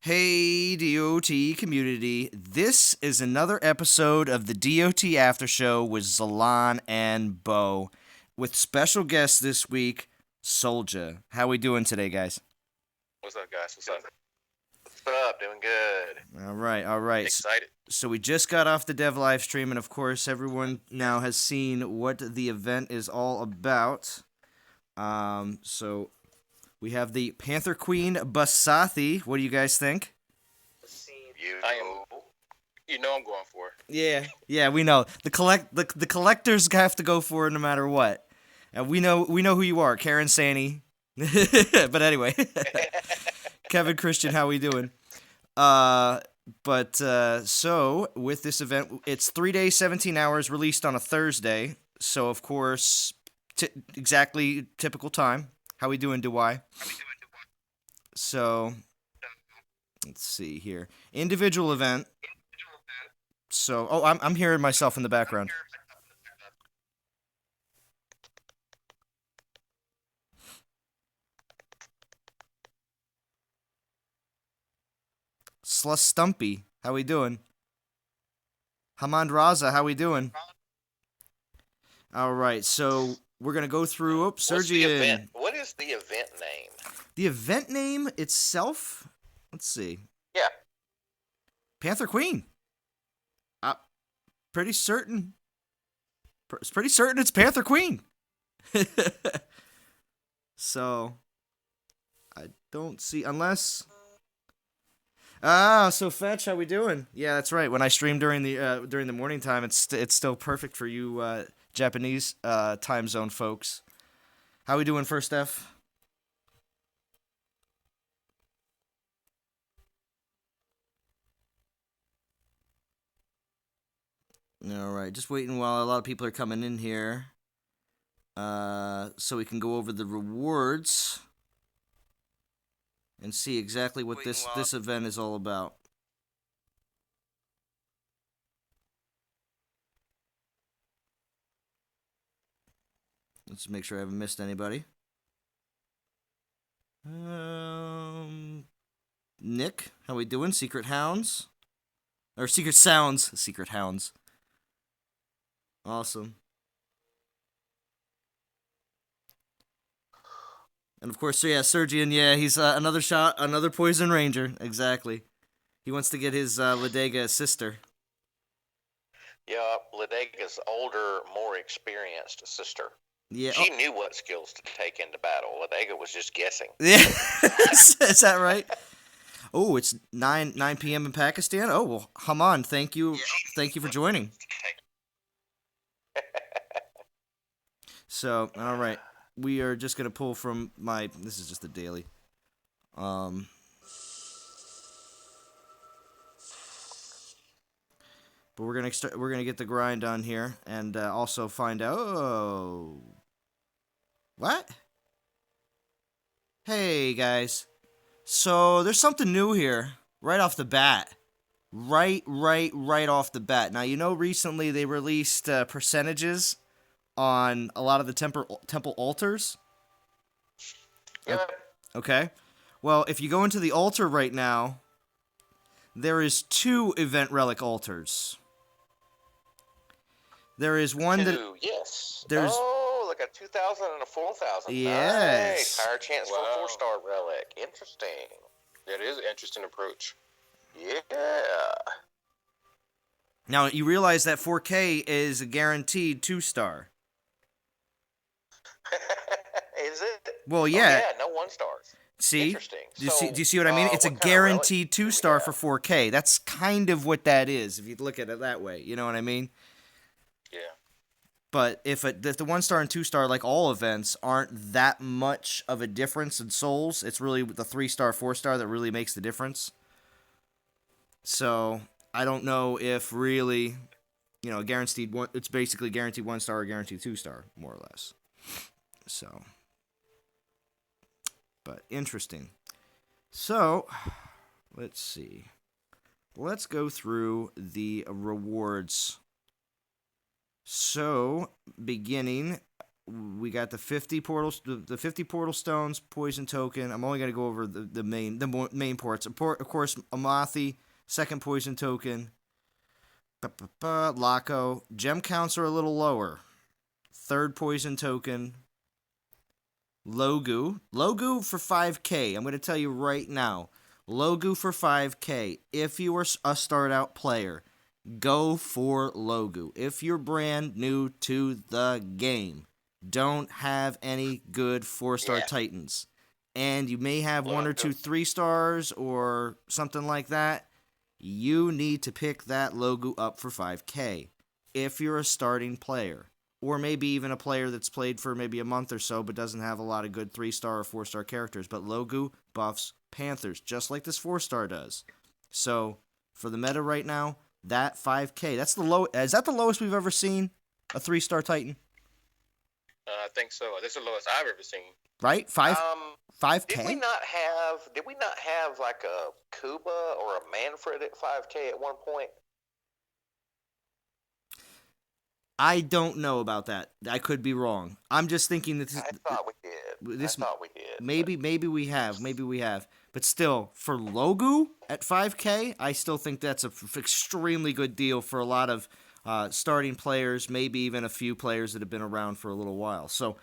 Hey, DOT community. This is another episode of the DOT Aftershow with Zalon and Bo. With special guests this week, Soldier. How we doing today, guys? What's up, guys? What's up? What's up? Doing good. All right. Excited. So we just got off the dev live stream, and of course, everyone now has seen what the event is all about. So we have the Panther Queen Basathi. What do you guys think? I'm going for. Yeah, we know. The collectors have to go for it no matter what. And we know who you are, Karen Sani. But anyway, Kevin Christian, how we doing? So with this event, it's 3 days, 17 hours, released on a Thursday. So of course, exactly typical time. How we doing, Dewey? So let's see here. Individual event. So, I'm hearing myself in the background. Sluss Stumpy, how we doing? Hamand Raza, how we doing? All right, so we're gonna go through. What's the event? What is the event name? The event name itself. Let's see. Yeah. Panther Queen. Pretty certain. It's pretty certain it's Panther Queen. So I don't see unless. So Fetch, how we doing? Yeah, that's right. When I stream during the morning time, it's still perfect for you Japanese time zone folks. How we doing, First F? All right, just waiting while a lot of people are coming in here, so we can go over the rewards and see exactly what this event is all about. Let's make sure I haven't missed anybody. Nick, how we doing? Secret Hounds? Or Secret Sounds. Secret Hounds. Awesome. And of course, so yeah, Sergian, yeah, he's another shot, another Poison Ranger. Exactly. He wants to get his Ladega sister. Yeah, Ladega's older, more experienced sister. Yeah. She knew what skills to take into battle. Ladega was just guessing. Yeah. Is that right? Oh, it's 9 p.m. in Pakistan. Oh well, Haman, thank you for joining. So, all right, we are just gonna pull from my. This is just a daily. But we're gonna start. We're gonna get the grind on here, and also find out. Oh, what? Hey guys. So there's something new here right off the bat. Right off the bat. Now you know recently they released percentages on a lot of the temple altars. Yep. Okay. Well, if you go into the altar right now, there is 2 event relic altars. There is one that yes. there's like a 2,000 and a 4,000. Yes. Nice. Higher chance for a 4-star relic. Interesting. That is an interesting approach. Yeah. Now you realize that 4K is a guaranteed 2-star. Is it? Well, yeah. Oh, yeah, no 1-stars. See? Interesting. Do you see what I mean? It's a what kind of guaranteed relic do we 2-star have? for 4K. That's kind of what that is if you look at it that way. You know what I mean? Yeah. But if the 1-star and 2-star, like all events, aren't that much of a difference in souls, it's really the 3-star, 4-star that really makes the difference. So I don't know if really, guaranteed one. It's basically guaranteed 1-star or guaranteed 2-star, more or less. So, but interesting. So, let's see. Let's go through the rewards. So, beginning we got the 50 portals, the 50 portal stones, poison token. I'm only gonna go over the main ports. Of course, Amathi, second poison token. Laco. Gem counts are a little lower. Third poison token. Logu for 5k. I'm gonna tell you right now. Logu for 5k. If you are a start out player, go for Logu. If you're brand new to the game, don't have any good 4-star Titans, and you may have one or two 3-stars or something like that, you need to pick that Logu up for 5k. If you're a starting player, or maybe even a player that's played for maybe a month or so but doesn't have a lot of good 3-star or 4-star characters, but Logu buffs Panthers, just like this 4-star does. So, for the meta right now, that 5k, that's the low. Is that the lowest we've ever seen a 3-star Titan? I think so. That's the lowest I've ever seen. Right? 5k? Did we not have like a Kuba or a Manfred at 5k at one point? I don't know about that. I could be wrong. I'm just thinking that I thought we did. Maybe we have. But still, for Logu at 5k, I still think that's an extremely good deal for a lot of starting players, maybe even a few players that have been around for a little while. So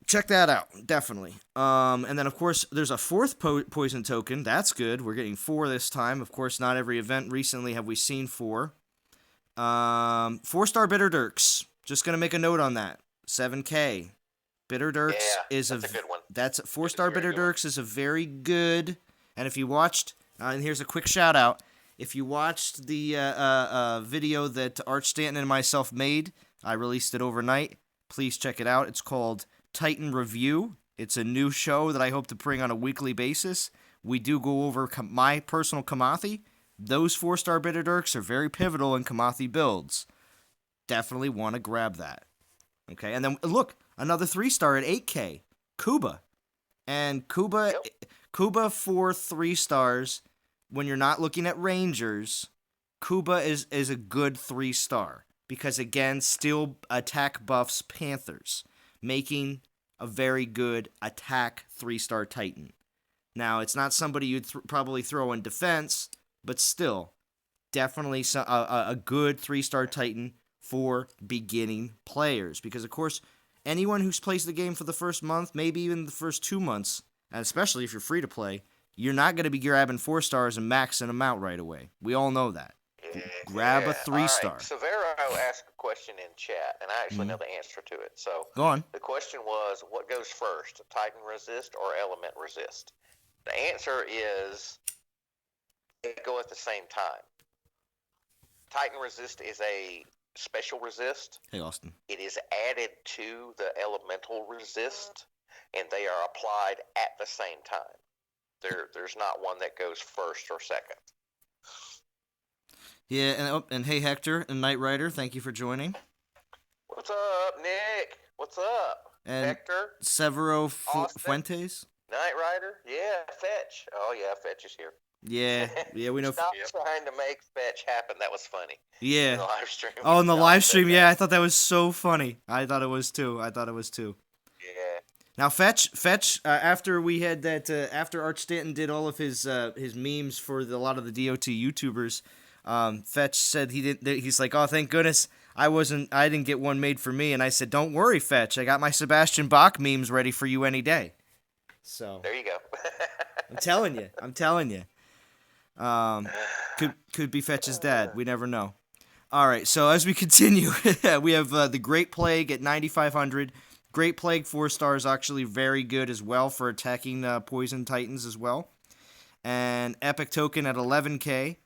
check that out, definitely. And then, of course, there's a fourth poison token. That's good. We're getting 4 this time. Of course, not every event recently have we seen 4. 4-star Bitter Dirks. Just going to make a note on that. 7k. Bitter Dirks is that's a good one. That's 4-star Bitter Dirks is a very good. And if you watched, and here's a quick shout out. If you watched the video that Arch Stanton and myself made, I released it overnight. Please check it out. It's called Titan Review. It's a new show that I hope to bring on a weekly basis. We do go over my personal Kamathi. Those 4-star Bitter Dirks are very pivotal in Kamathi builds. Definitely want to grab that. Okay, and then look, another 3-star at 8k, Kuba. And Kuba for 3 stars, when you're not looking at Rangers, Kuba is a good 3-star. Because again, still attack buffs Panthers, making a very good attack 3-star Titan. Now, it's not somebody you'd probably throw in defense, but still, definitely a good 3-star Titan for beginning players. Because, of course, anyone who's plays the game for the first month, maybe even the first 2 months, and especially if you're free to play, you're not going to be grabbing 4 stars and maxing them out right away. We all know that. Grab a 3-star. Right. Severo asked a question in chat, and I actually know the answer to it. So go on. The question was, what goes first, Titan resist or element resist? The answer is they go at the same time. Titan resist is a special resist. Hey, Austin. It is added to the elemental resist, and they are applied at the same time. There's not one that goes first or second. Yeah, and hey, Hector and Knight Rider, thank you for joining. What's up, Nick? What's up, and Hector? Severo Fuentes. Knight Rider? Yeah, Fetch. Oh, yeah, Fetch is here. Yeah, we know. Stop trying to make Fetch happen. That was funny. Yeah. In the live stream. Oh, in the live stream, yeah, I thought that was so funny. I thought it was too. Yeah. Now, Fetch. After we had that, after Arch Stanton did all of his memes for a lot of the DOT YouTubers, Fetch said he didn't. He's like, oh, thank goodness I didn't get one made for me. And I said, don't worry, Fetch. I got my Sebastian Bach memes ready for you any day. So there you go. I'm telling you. Could be Fetch's dad. We never know. All right. So as we continue, we have the Great Plague at 9,500. Great Plague 4-star is actually very good as well for attacking Poison Titans as well. And Epic Token at 11k.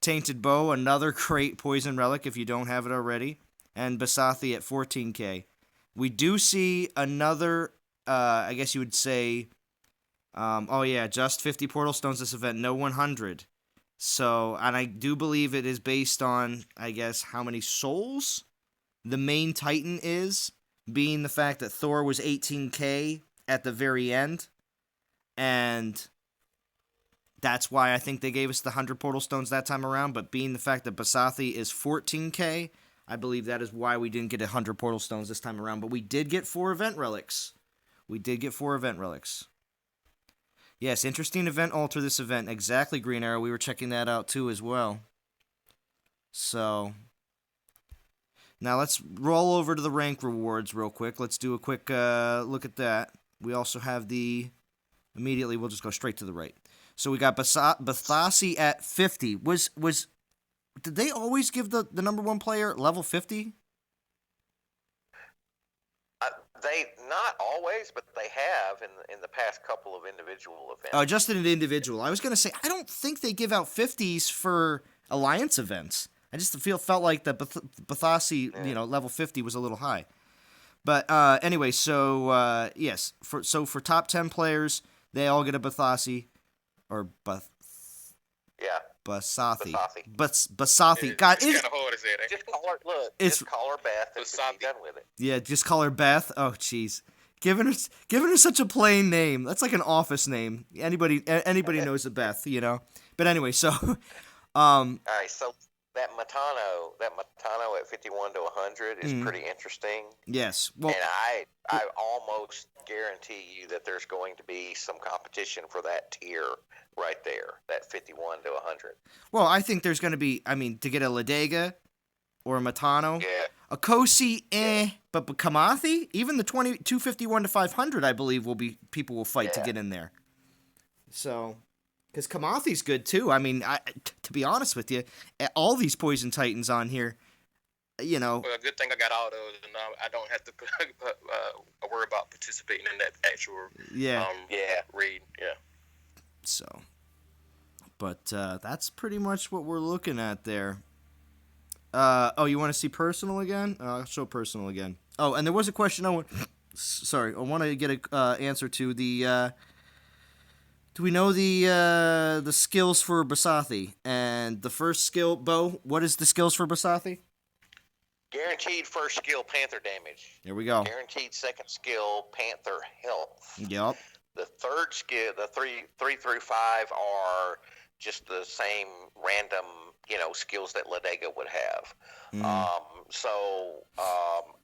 Tainted Bow, another great Poison Relic if you don't have it already. And Basathi at 14k. We do see another, I guess you would say, just 50 Portal Stones this event, no 100. So, and I do believe it is based on, I guess, how many souls the main Titan is, being the fact that Thor was 18k at the very end, and that's why I think they gave us the 100 Portal Stones that time around, but being the fact that Basathi is 14k, I believe that is why we didn't get 100 portal stones this time around, but we did get 4 event relics. Yes, interesting event alter this event. Exactly, Green Arrow. We were checking that out too as well. So, now let's roll over to the rank rewards real quick. Let's do a quick look at that. We also have immediately we'll just go straight to the right. So we got Basathi at 50. Did they always give the number 1 player level 50? They not always, but they have in the past couple of individual events. Oh, just in an individual. I was gonna say I don't think they give out 50s for alliance events. I just felt like the Basathi, level 50 was a little high. But anyway, so yes, for top 10 players, they all get a Basathi or Yeah. Basathi. Basathi. Basathi. Yeah, God, it's kind of hard to say that. Just call her. Look. It's- Just call her Beth and Basathi. be done with it. yeah, just call her Beth. Oh, jeez. Giving her such a plain name. That's like an office name. Anybody knows a Beth, But anyway, so All right. So that Matano at 51 to 100 is pretty interesting. yes. Well, And I almost guarantee you that there's going to be some competition for that tier right there, that 51 to 100. well, I think there's going to be, to get a Ladega or a Matano, Yeah. a Kosi, but Kamathi, even the 251 to 500, I believe people will fight to Yeah. get in there. So, because Kamathi's good too. To be honest with you, all these Poison Titans on here, Well, good thing I got all those, and I don't have to worry about participating in that actual yeah. Read. Yeah. So, but that's pretty much what we're looking at there. You want to see personal again? I'll show personal again. Oh, and there was a question I want to get a answer to. Do we know the skills for Basathi? And the first skill, Bo, what is the skills for Basathi? Guaranteed first skill, Panther damage. Here we go. Guaranteed second skill, Panther health. Yep. The third skill, the three through 5 are just the same random, skills that Ladega would have.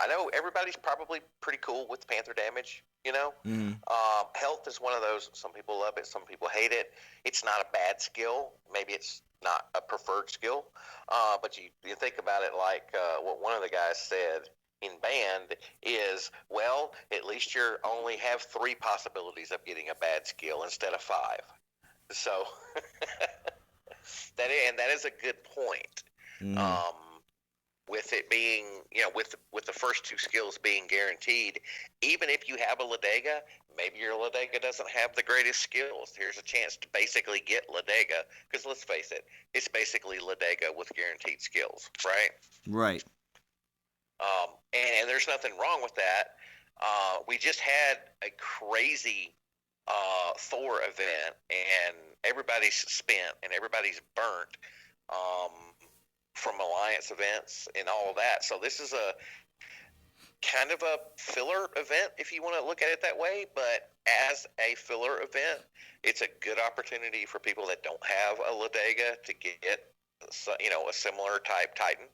I know everybody's probably pretty cool with Panther damage. Health is one of those. Some people love it, some people hate it. It's not a bad skill. Maybe it's not a preferred skill. But you think about it like what one of the guys said in band is, well, at least you only have 3 possibilities of getting a bad skill instead of 5. So that is a good point. With it being, with the first 2 skills being guaranteed, even if you have a Ladega, maybe your Ladega doesn't have the greatest skills. Here's a chance to basically get Ladega, because let's face it, it's basically Ladega with guaranteed skills, right? Right. And there's nothing wrong with that. We just had a crazy Thor event, and everybody's spent and everybody's burnt from alliance events and all of that. So this is a kind of a filler event, if you want to look at it that way. But as a filler event, it's a good opportunity for people that don't have a Ladega to get, a similar type Titan.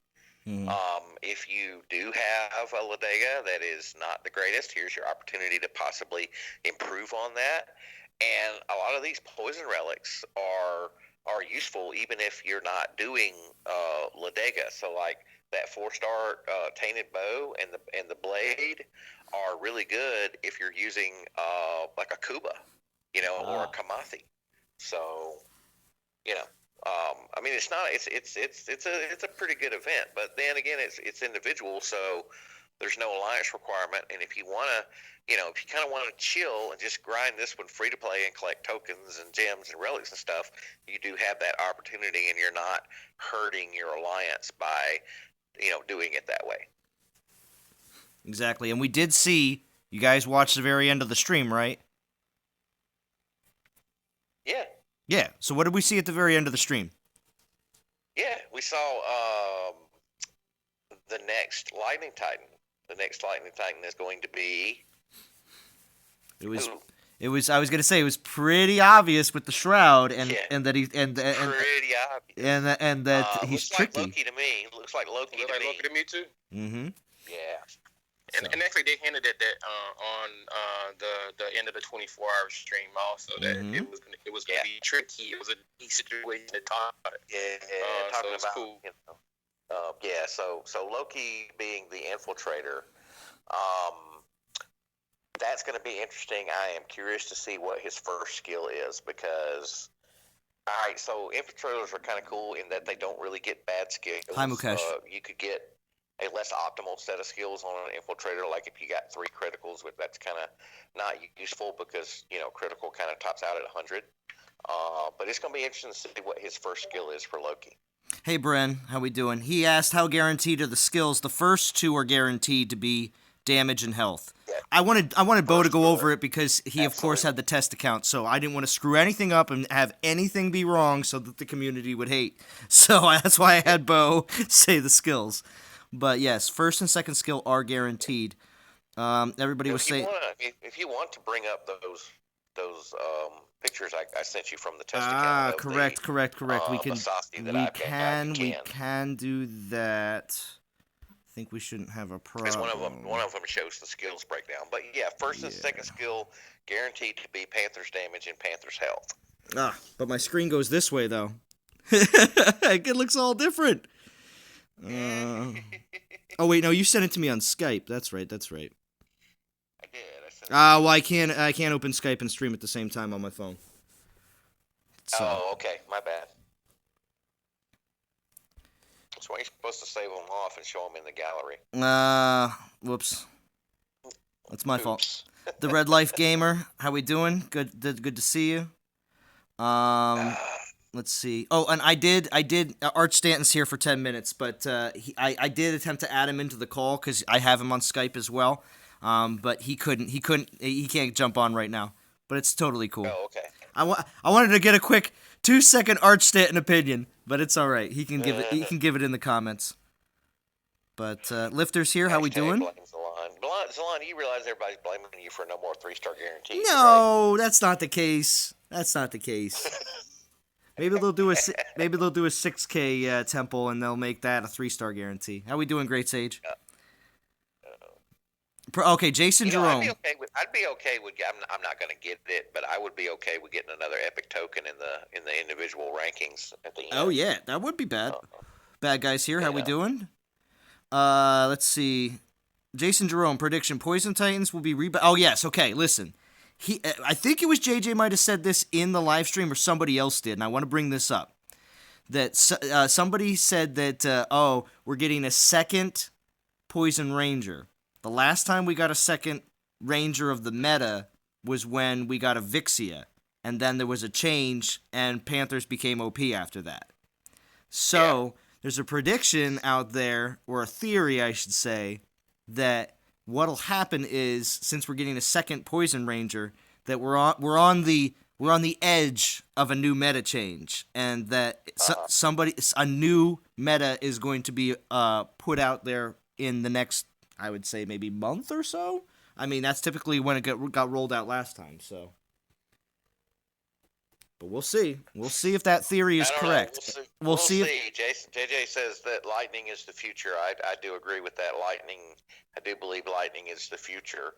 If you do have a Ladega that is not the greatest, here's your opportunity to possibly improve on that. And a lot of these poison relics are useful even if you're not doing Ladega. So like that 4-star tainted bow and the blade are really good if you're using like a Kuba, or a Kamathi. So, it's not. It's a pretty good event, but then again, it's individual, so there's no alliance requirement. And if you want to, if you kind of want to chill and just grind this one free to play and collect tokens and gems and relics and stuff, you do have that opportunity, and you're not hurting your alliance by, doing it that way. Exactly. And we did see you guys watched the very end of the stream, right? Yeah. Yeah. So what did we see at the very end of the stream? Yeah, we saw the next Lightning Titan. The next Lightning Titan is going to be. It was It was. I was gonna say it was pretty obvious with the shroud, and Yeah. and that he and Pretty obvious. and that he's looks tricky. like Loki to me. Looks like Loki Look to like me. Loki to me too. Mm-hmm. Yeah. And actually, they hinted at that on the end of the 24-hour stream also, that Mhm. it was gonna be tricky. It was a tricky situation to talk about it. Yeah. So Talking it's about cool. yeah. So Loki being the infiltrator, um, that's going to be interesting. I am curious to see what his first skill is because. All right, so infiltrators are kind of cool in that they don't really get bad skills. Hi, Mukesh. You could get a less optimal set of skills on an infiltrator, like if you got 3 criticals, that's kind of not useful because critical kind of tops out at 100. But it's going to be interesting to see what his first skill is for Loki. Hey, Bren, how we doing? He asked how guaranteed are the skills. The first 2 are guaranteed to be damage and health. Yeah. I wanted Bo to go First over it because he, of course, Absolutely. had the test account, so I didn't want to screw anything up and have anything be wrong so that the community would hate. So that's why I had Bo say the skills. But yes, first and second skill are guaranteed. Everybody was saying. If you want to bring up those pictures I sent you from the test account. Of Correct. We can. Basathi that We I've can. got, We can do that. I think we shouldn't have a problem. Because one of them shows the skills breakdown. But yeah, first and second skill guaranteed to be Panther's damage and Panther's health. But my screen goes this way though. It looks all different. Oh wait, no, you sent it to me on Skype. That's right. I did. I sent Well, I can't open Skype and stream at the same time on my phone. So. Oh, okay. My bad. That's why you're supposed to save them off and show them in the gallery. Whoops. That's my fault. The Red Life Gamer, how we doing? Good to see you. Let's see. Oh, and I did. Art Stanton's here for 10 minutes, but I did attempt to add him into the call because I have him on Skype as well. But he couldn't. He can't jump on right now. But it's totally cool. Oh, okay. I wanted to get a quick 2-second Art Stanton opinion, but it's all right. He can give it. He can give it in the comments. But Lifter's here. How we doing? Blame Zalon, you realize everybody's blaming you for no more 3-star guarantees. No, right? that's not the case. Maybe they'll do a 6K temple and they'll make that a 3-star guarantee. How we doing, Great Sage? Okay, Jason Jerome. I'd be okay with. I'm not going to get it, but I would be okay with getting another epic token in the individual rankings at the end. Oh yeah, that would be bad. Bad guys here. How we doing? Let's see. Jason Jerome prediction: Poison Titans will be Oh yes. Okay, listen. I think it was JJ might have said this in the live stream or somebody else did, and I want to bring this up. That somebody said that we're getting a second Poison Ranger. The last time we got a second Ranger of the meta was when we got a Vixia, and then there was a change, and Panthers became OP after that. So, there's a prediction out there, or a theory, I should say, that what'll happen is, since we're getting a second Poison Ranger, that we're on the edge of a new meta change, and that a new meta is going to be put out there in the next, I would say, maybe month or so. I mean, that's typically when it got rolled out last time, so. But we'll see. We'll see if that theory is correct. We'll see. JJ says that lightning is the future. I do agree with that. I do believe lightning is the future.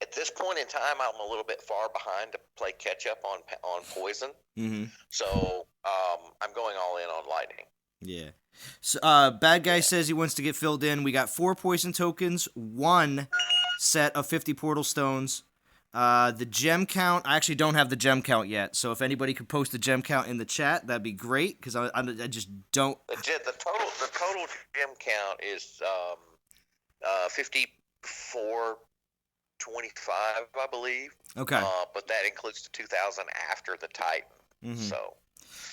At this point in time, I'm a little bit far behind to play catch up on poison. Mm-hmm. So I'm going all in on lightning. Yeah. So, Bad Guy says he wants to get filled in. We got 4 poison tokens, 1 set of 50 portal stones. The gem count, I actually don't have the gem count yet, so if anybody could post the gem count in the chat, that'd be great, because I just don't... The total gem count is 5425, I believe. Okay. But that includes the 2,000 after the Titan. Mm-hmm.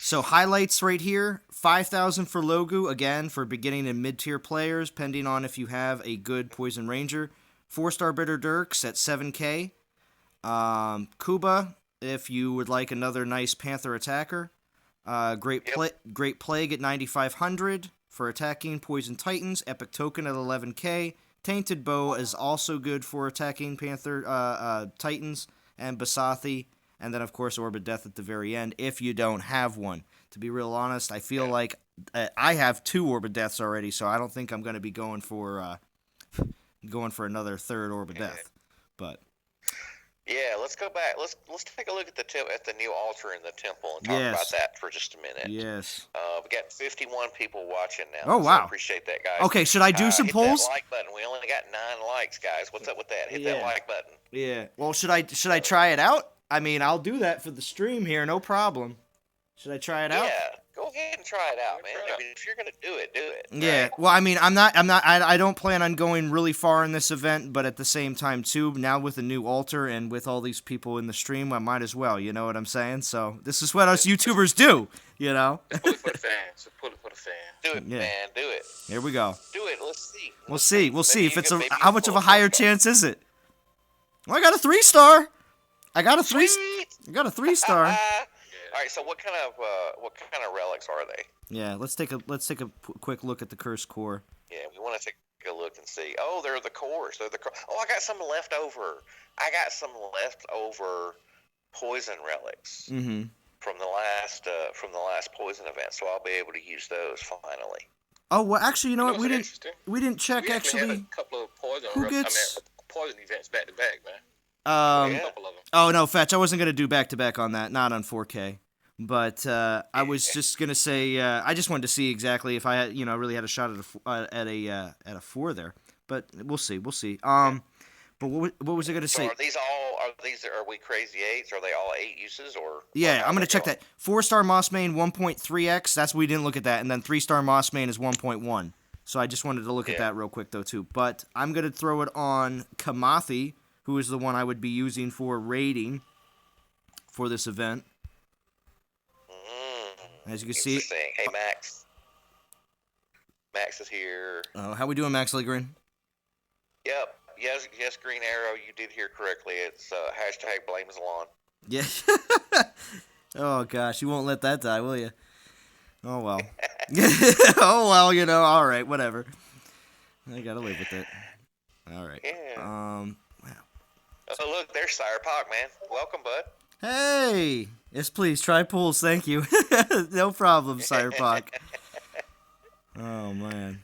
So highlights right here, 5,000 for Logu, again, for beginning and mid-tier players, pending on if you have a good Poison Ranger. 4-star Bitter Dirks at 7K. Kuba, if you would like another nice Panther attacker. Great Plague at 9,500 for attacking Poison Titans. Epic Token at 11K. Tainted Bow is also good for attacking Panther Titans and Basathi, and then of course Orb of Death at the very end if you don't have one. To be real honest, I feel like I have 2 Orb of Deaths already, so I don't think I'm going to be going for another third Orb of Death. But yeah, let's go back. Let's take a look at the new altar in the temple and talk about that for just a minute. Yes. We got 51 people watching now. Oh wow! So appreciate that, guys. Okay, should I do some polls? Hit that like button. We only got 9 likes, guys. What's up with that? Hit that like button. Yeah. Well, should I try it out? I mean, I'll do that for the stream here, no problem. Should I try it out? Yeah, go ahead and try it out, man. I mean, if you're gonna do it, do it. Yeah. Right? Well, I mean, I don't plan on going really far in this event, but at the same time, too, now with a new altar and with all these people in the stream, I might as well. You know what I'm saying? So this is what us YouTubers do. You know. Pull it for the fans. Pull it for the fans. Do it, man. Do it. Here we go. Do it. Let's see. We'll see if it's how much of a higher chance is it? Well, I got a 3-star. I got a 3-star. All right. So what kind of relics are they? Yeah. Let's take a quick look at the cursed core. Yeah, we want to take a look and see. Oh, they're the cores. Oh, I got some left over. I got some leftover poison relics from the last poison event, so I'll be able to use those finally. Oh well, actually, you know what? We didn't check we actually. Had a couple of poison poison events back to back, man. A couple of them. Oh no, Fetch! I wasn't gonna do back to back on that, not on 4K. But I was just gonna say I just wanted to see exactly if I had, really had a shot at a 4 there. But we'll see. But what was I gonna say? Are we crazy 8s? Are they all 8 uses or? Yeah, I'm gonna check that. 4-star Moss Main 1.3x. That's we didn't look at that, and then 3-star Moss Main is 1.1. So I just wanted to look at that real quick though too. But I'm gonna throw it on Kamathi, who is the one I would be using for raiding for this event. As you can see. Hey, Max. Max is here. How we doing, Max Legrin? Yep. Yes, Green Arrow, you did hear correctly. It's hashtag blame Zalon. Yeah. Oh, gosh. You won't let that die, will you? Oh, well. Oh, well, all right, whatever. I gotta live with it. All right. Yeah. Wow. Oh, look, there's Sire Park, man. Welcome, bud. Hey! Yes, please, try pools, thank you. No problem, Sire Pock. Oh, man.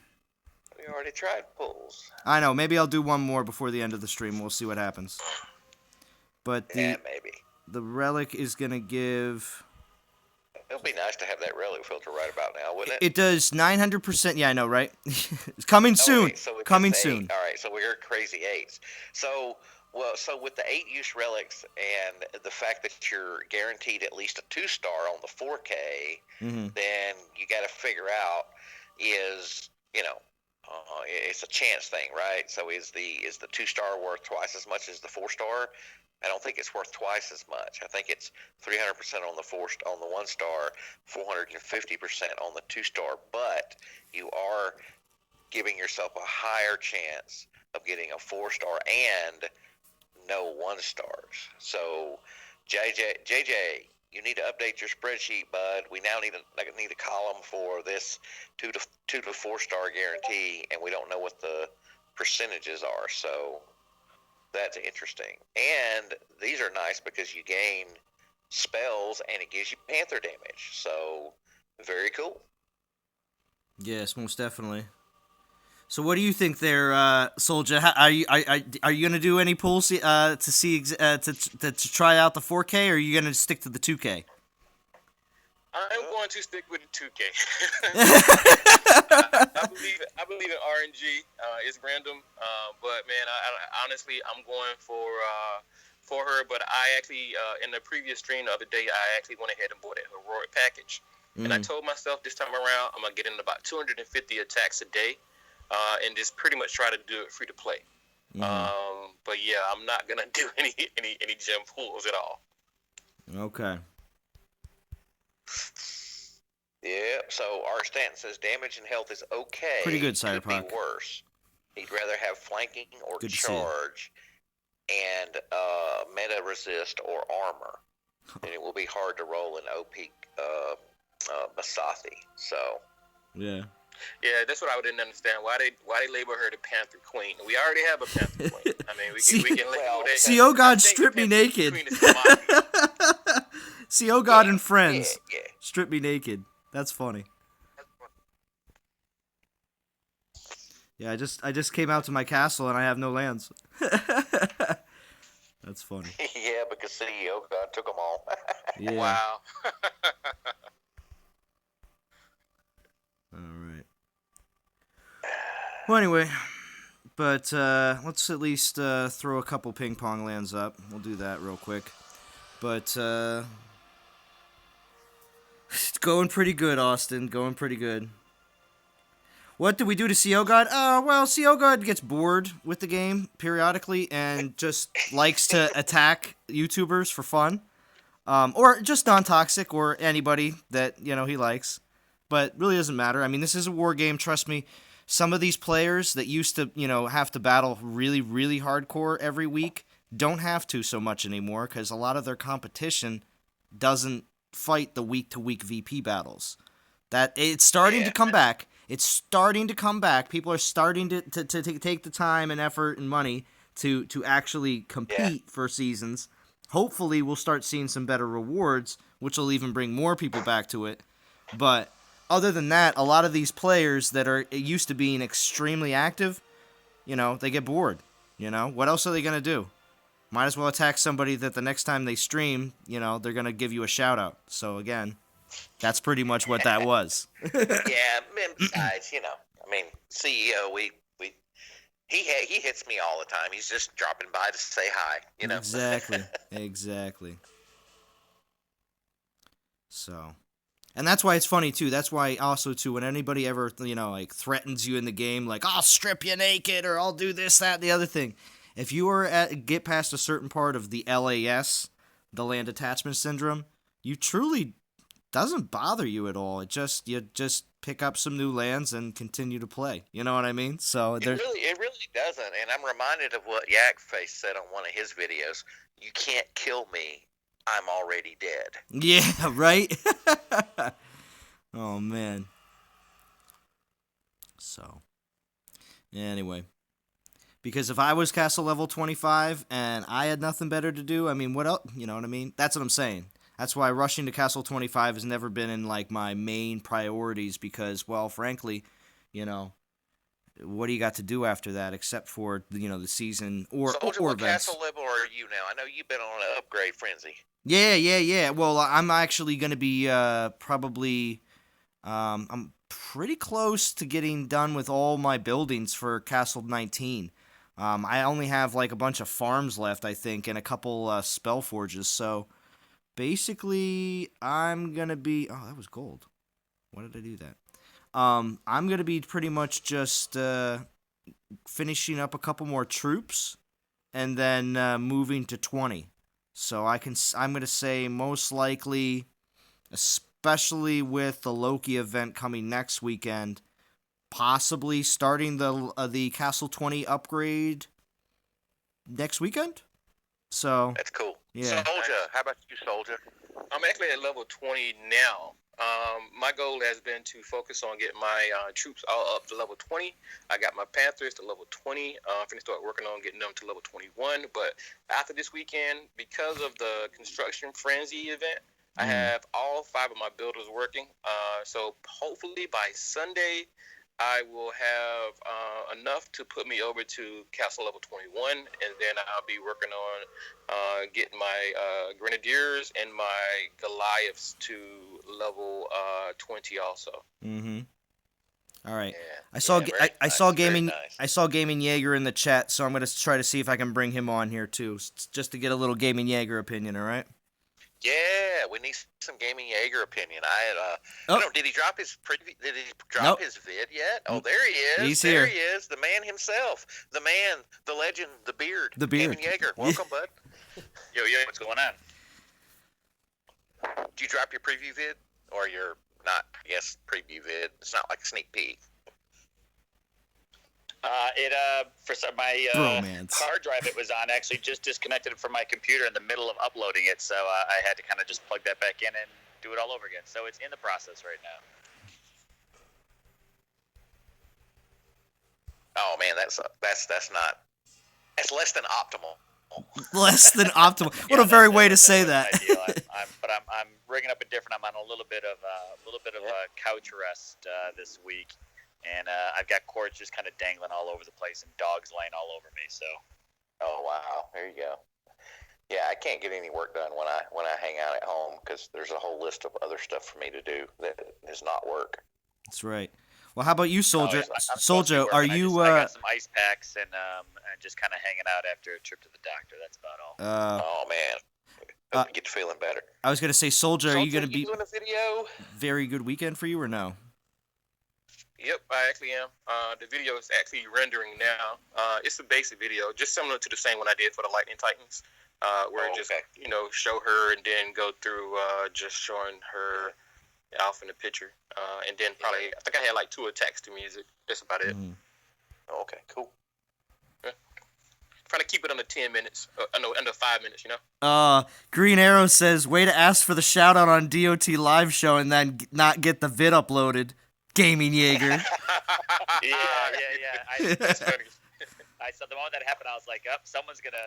We already tried pools. I know, maybe I'll do one more before the end of the stream. We'll see what happens. But maybe. The relic is going to give... It would be nice to have that relic filter right about now, wouldn't it? It does 900%. Yeah, I know, right? It's coming soon. Wait, so coming soon. All right, so we're crazy 8s. So with the 8-use relics and the fact that you're guaranteed at least a 2-star on the 4K, then you got to figure out is, it's a chance thing, right? So is the 2-star worth twice as much as the 4-star? I don't think it's worth twice as much. I think it's 300% on the 1-star, 450% on the 2-star, but you are giving yourself a higher chance of getting a 4-star and no 1-stars. So, JJ, you need to update your spreadsheet, bud. We now need a column for this 2 to 4-star guarantee, and we don't know what the percentages are. So that's interesting. And these are nice because you gain spells and it gives you panther damage. So very cool. Yes, most definitely. So what do you think there, Soldier? Are you gonna do any pulls to see to try out the 4K, or are you gonna stick to the 2K? I'm going to stick with the 2K. I believe in RNG. It's random, but man, I honestly I'm going for her. But I actually in the previous stream the other day, I actually went ahead and bought that heroic package, and I told myself this time around I'm gonna get in about 250 attacks a day. And just pretty much try to do it free to play. But yeah, I'm not gonna do any gem pools at all. Okay. Yeah. So our Stanton says damage and health is okay. Pretty good, Sire Could be Park. worse. He'd rather have flanking or Good charge, and meta resist or armor. And it will be hard to roll an OP Basathi. So. Yeah. Yeah, that's what I didn't understand. Why they label her the Panther Queen? We already have a Panther Queen. I mean, we can label that. CO I God think strip the me Panther naked. Queen is Basathi. CO God Yeah, and friends yeah. strip me naked. That's funny. Yeah, I just came out to my castle and I have no lands. That's funny. Yeah, because CEO God took them all. Yeah. Wow. All right. Well, anyway, but let's at least throw a couple ping pong lands up. We'll do that real quick. But it's going pretty good, Austin. Going pretty good. What do we do to CO God? Well, CO God gets bored with the game periodically and just likes to attack YouTubers for fun. Or just non-toxic, or anybody that, he likes. But really doesn't matter. I mean, this is a war game, trust me. Some of these players that used to, have to battle really, really hardcore every week don't have to so much anymore because a lot of their competition doesn't fight the week-to-week VP battles. That it's starting to come back. It's starting to come back. People are starting to take the time and effort and money to actually compete for seasons. Hopefully, we'll start seeing some better rewards, which will even bring more people back to it. But other than that, a lot of these players that are used to being extremely active, they get bored. What else are they going to do? Might as well attack somebody that the next time they stream, they're going to give you a shout out. So again, that's pretty much what that was. Yeah, and besides, I mean, CEO, he hits me all the time. He's just dropping by to say hi, Exactly. So, and that's why it's funny too. That's why also too, when anybody ever like threatens you in the game, like I'll strip you naked or I'll do this, that, and the other thing. If you get past a certain part of the LAS, the Land Attachment Syndrome, you truly doesn't bother you at all. You just pick up some new lands and continue to play. You know what I mean? So it really doesn't. And I'm reminded of what Yakface said on one of his videos. You can't kill me. I'm already dead. Yeah, right? Oh, man. So, anyway. Because if I was castle level 25 and I had nothing better to do, I mean, what else? You know what I mean? That's what I'm saying. That's why rushing to castle 25 has never been in, like, my main priorities because, well, frankly, what do you got to do after that except for, the season or Soldier, or what events? castle level are you now? I know you've been on an upgrade frenzy. Yeah. Well, I'm actually going to be probably... I'm pretty close to getting done with all my buildings for Castle 19. I only have like a bunch of farms left, I think, and a couple spell forges. So basically, I'm gonna be. Oh, that was gold. Why did I do that? I'm gonna be pretty much just finishing up a couple more troops, and then moving to 20. So I'm gonna say most likely, especially with the Loki event coming next weekend, possibly starting the Castle 20 upgrade next weekend. So That's cool. Yeah. Soldier, how about you, Soldier? I'm actually at level 20 now. My goal has been to focus on getting my troops all up to level 20. I got my Panthers to level 20. I'm going to start working on getting them to level 21. But after this weekend, because of the Construction Frenzy event, I have all 5 of my builders working. So hopefully by Sunday, I will have enough to put me over to Castle level 21, and then I'll be working on getting my Grenadiers and my Goliaths to level 20 also. All right. Yeah, I saw gaming nice. I saw Gaming Jaeger in the chat, so I'm gonna try to see if I can bring him on here too, just to get a little Gaming Jaeger opinion. All right. Yeah, we need some Gaming Jaeger opinion. I don't know, did he drop his Did he drop his vid yet? Oh, there he is. He's there here. he is, the man himself, the man, the legend, the beard. The beard. Gaming Jaeger, welcome, bud. Yo, what's going on? Did you drop your preview vid or your not? Yes, preview vid. It's not like a sneak peek. My Bromance. hard drive it was on actually just disconnected from my computer in the middle of uploading it, so I had to kind of just plug that back in and do it all over again. So it's in the process right now. Oh man, that's not. That's less than optimal. Less than optimal. What Yeah, a very way to that say wasn't that. ideal. I'm rigging up a different. I'm on a little bit of couch rest this week, and I've got cords just kind of dangling all over the place and dogs laying all over me. So. Oh wow, there you go. Yeah, I can't get any work done when I hang out at home because there's a whole list of other stuff for me to do that is not work. That's right. Well, how about you, Soldier? I'm supposed to be Soldier, are working. you? I got some ice packs and just kind of hanging out after a trip to the doctor. That's about all. Oh man, hope you get feeling better. I was gonna say, Soldier, are you gonna be doing a video? very good weekend for you or no? Yep, I actually am. The video is actually rendering now. It's a basic video, just similar to the same one I did for the Lightning Titans, where just show her and then go through just showing her off in the picture, and then probably I think I had like 2 attacks to music. That's about it. Okay, cool. Yeah. Trying to keep it under 10 minutes. Under 5 minutes. You know. Green Arrow says, "Way to ask for the shout out on DOT live show and then not get the vid uploaded." Gaming Jaeger. Yeah. That's funny. I saw the moment that happened, I was like, someone's gonna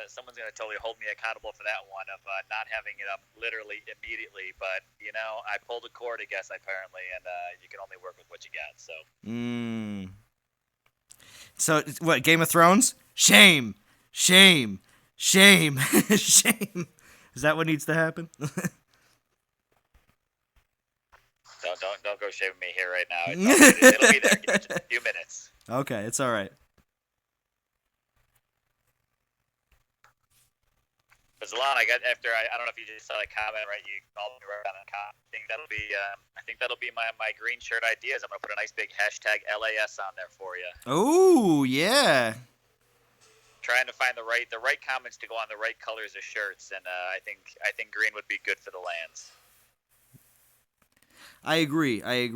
totally hold me accountable for that one of not having it up literally immediately. But I pulled a cord, I guess, apparently, and you can only work with what you got. So. So what? Game of Thrones? Shame, shame, shame, shame. Is that what needs to happen? Don't go shaving me here right now. It'll be there. Give me just a few minutes. Okay, it's all right. But Zalon, I don't know if you just saw that comment, right? You called me right on the comment. I think that'll be my green shirt ideas. I'm gonna put a nice big hashtag LAS on there for you. Oh yeah. Trying to find the right comments to go on the right colors of shirts, and I think green would be good for the lands. I agree. I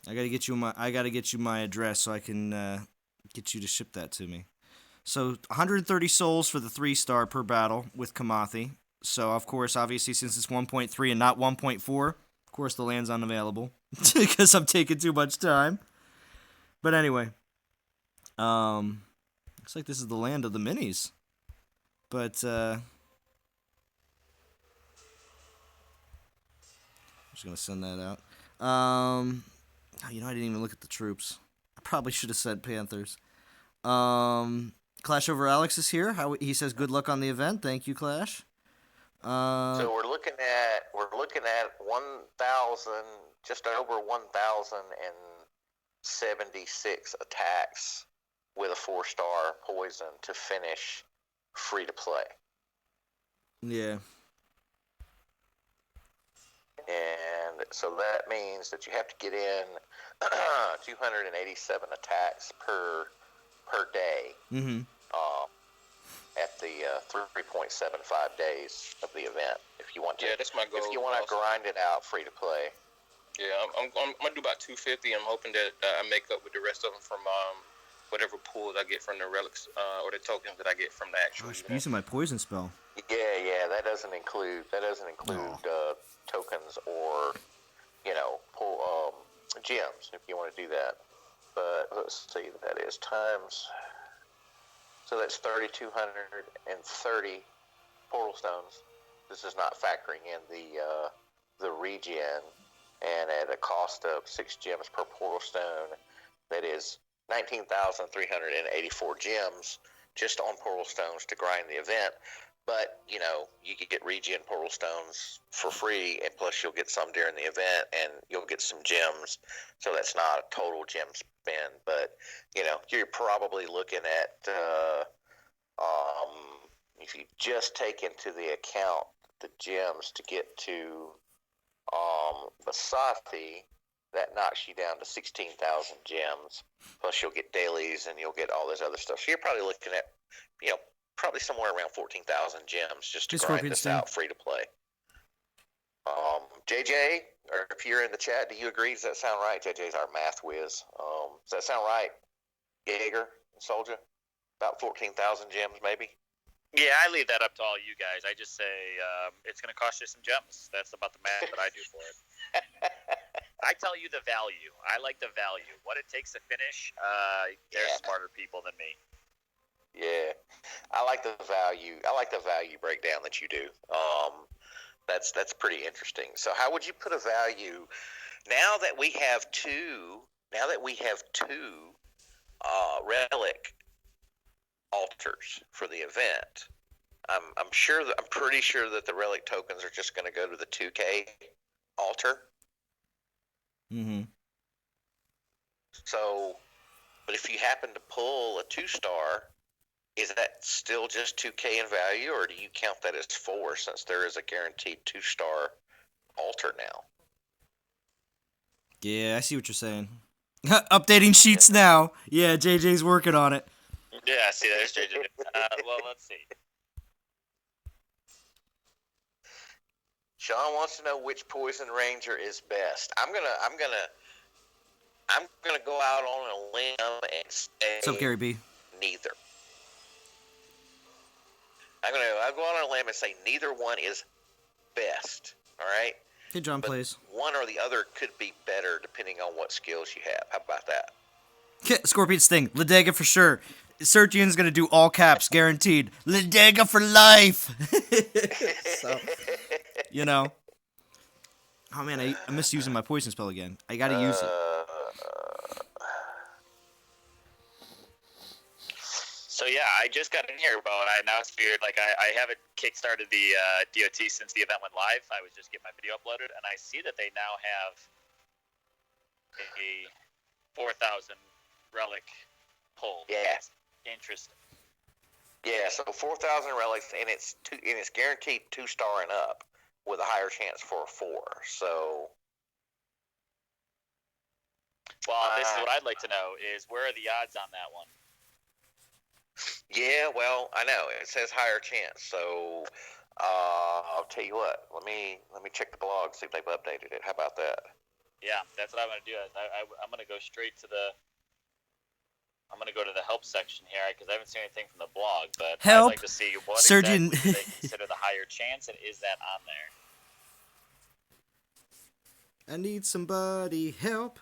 gotta get you my address so I can get you to ship that to me. So 130 souls for the 3-star per battle with Kamathi. So of course, obviously, since it's 1.3 and not 1.4, of course the land's unavailable because I'm taking too much time. But anyway, looks like this is the land of the minis. But I'm just gonna send that out. I didn't even look at the troops. I probably should have said Panthers. Clash over Alex is here. He says good luck on the event. Thank you, Clash. So we're looking at 1,000, just over 1,076 attacks with a 4-star poison to finish free to play. Yeah. And so that means that you have to get in 287 attacks per day. At the 3.75 days of the event, if you want to. Yeah, that's my goal. If you want to grind it out free to play. Yeah, I'm gonna do about 250. I'm hoping that I make up with the rest of them from whatever pools I get from the relics or the tokens that I get from the actual. Gosh, I'm using my poison spell. Yeah, that doesn't include tokens or gems if you want to do that. But let's see, that is times. So that's 3,230 portal stones. This is not factoring in the regen, and at a cost of 6 gems per portal stone, that is 19,384 gems just on portal stones to grind the event. But you can get regen portal stones for free, and plus you'll get some during the event, and you'll get some gems. So that's not a total gem spend, but you're probably looking at if you just take into the account the gems to get to Basathi, that knocks you down to 16,000 gems. Plus you'll get dailies and you'll get all this other stuff. So you're probably looking at probably somewhere around 14,000 gems just to grind this out free to play. JJ, or if you're in the chat, do you agree? Does that sound right? JJ's our math whiz. Does that sound right, Jaeger and Soldier? About 14,000 gems, maybe? Yeah, I leave that up to all you guys. I just say it's going to cost you some gems. That's about the math that I do for it. I tell you the value. I like the value. What it takes to finish. There's Yeah. smarter people than me. Yeah, I like the value. I like the value breakdown that you do. That's pretty interesting. So, how would you put a value now that we have two? Now that we have two relic altars for the event, I'm pretty sure that the relic tokens are just going to go to the 2K altar. Mm-hmm. So, but if you happen to pull a 2-star, is that still just 2K in value, or do you count that as 4 since there is a guaranteed 2-star altar now? Yeah, I see what you're saying. Updating sheets now. Yeah, JJ's working on it. Yeah, see, there's JJ. Well, let's see. Sean wants to know which poison ranger is best. I'm gonna go out on a limb and say What's up, Gary B? neither. I'll go out on a limb and say neither one is best. All right. Hey, John But plays. one or the other could be better depending on what skills you have. How about that? Scorpion Sting. Ledega for sure. Sergian's gonna do all caps, guaranteed. Ledega for life! So, you know. Oh man, I miss using my poison spell again. I gotta use it. So yeah, I just got in here, Bo, and I now figured like I haven't kickstarted the DOT since the event went live. I was just getting my video uploaded, and I see that they now have a 4,000 relic pull. Yeah. Interesting. Yeah, so 4,000 relics, and it's guaranteed 2-star and up with a higher chance for a 4. So, Well, this is what I'd like to know: is where are the odds on that one? yeah, well, I know it says higher chance. So, I'll tell you what. Let me check the blog, see if they've updated it. How about that? Yeah, that's what I'm gonna do. I'm gonna go straight to the. I'm gonna go to the help section here because I haven't seen anything from the blog, but Help! I'd like to see what Surgeon. exactly do they consider the higher chance, and is that on there? I need somebody help.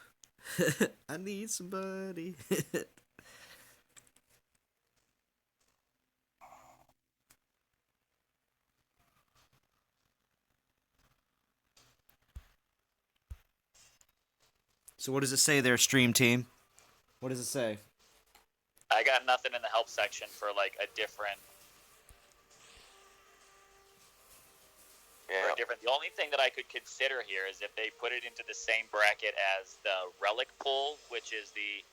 I need somebody. So what does it say there, stream team? What does it say? I got nothing in the help section for like a different. Yeah. The only thing that I could consider here is if they put it into the same bracket as the relic pool, which is the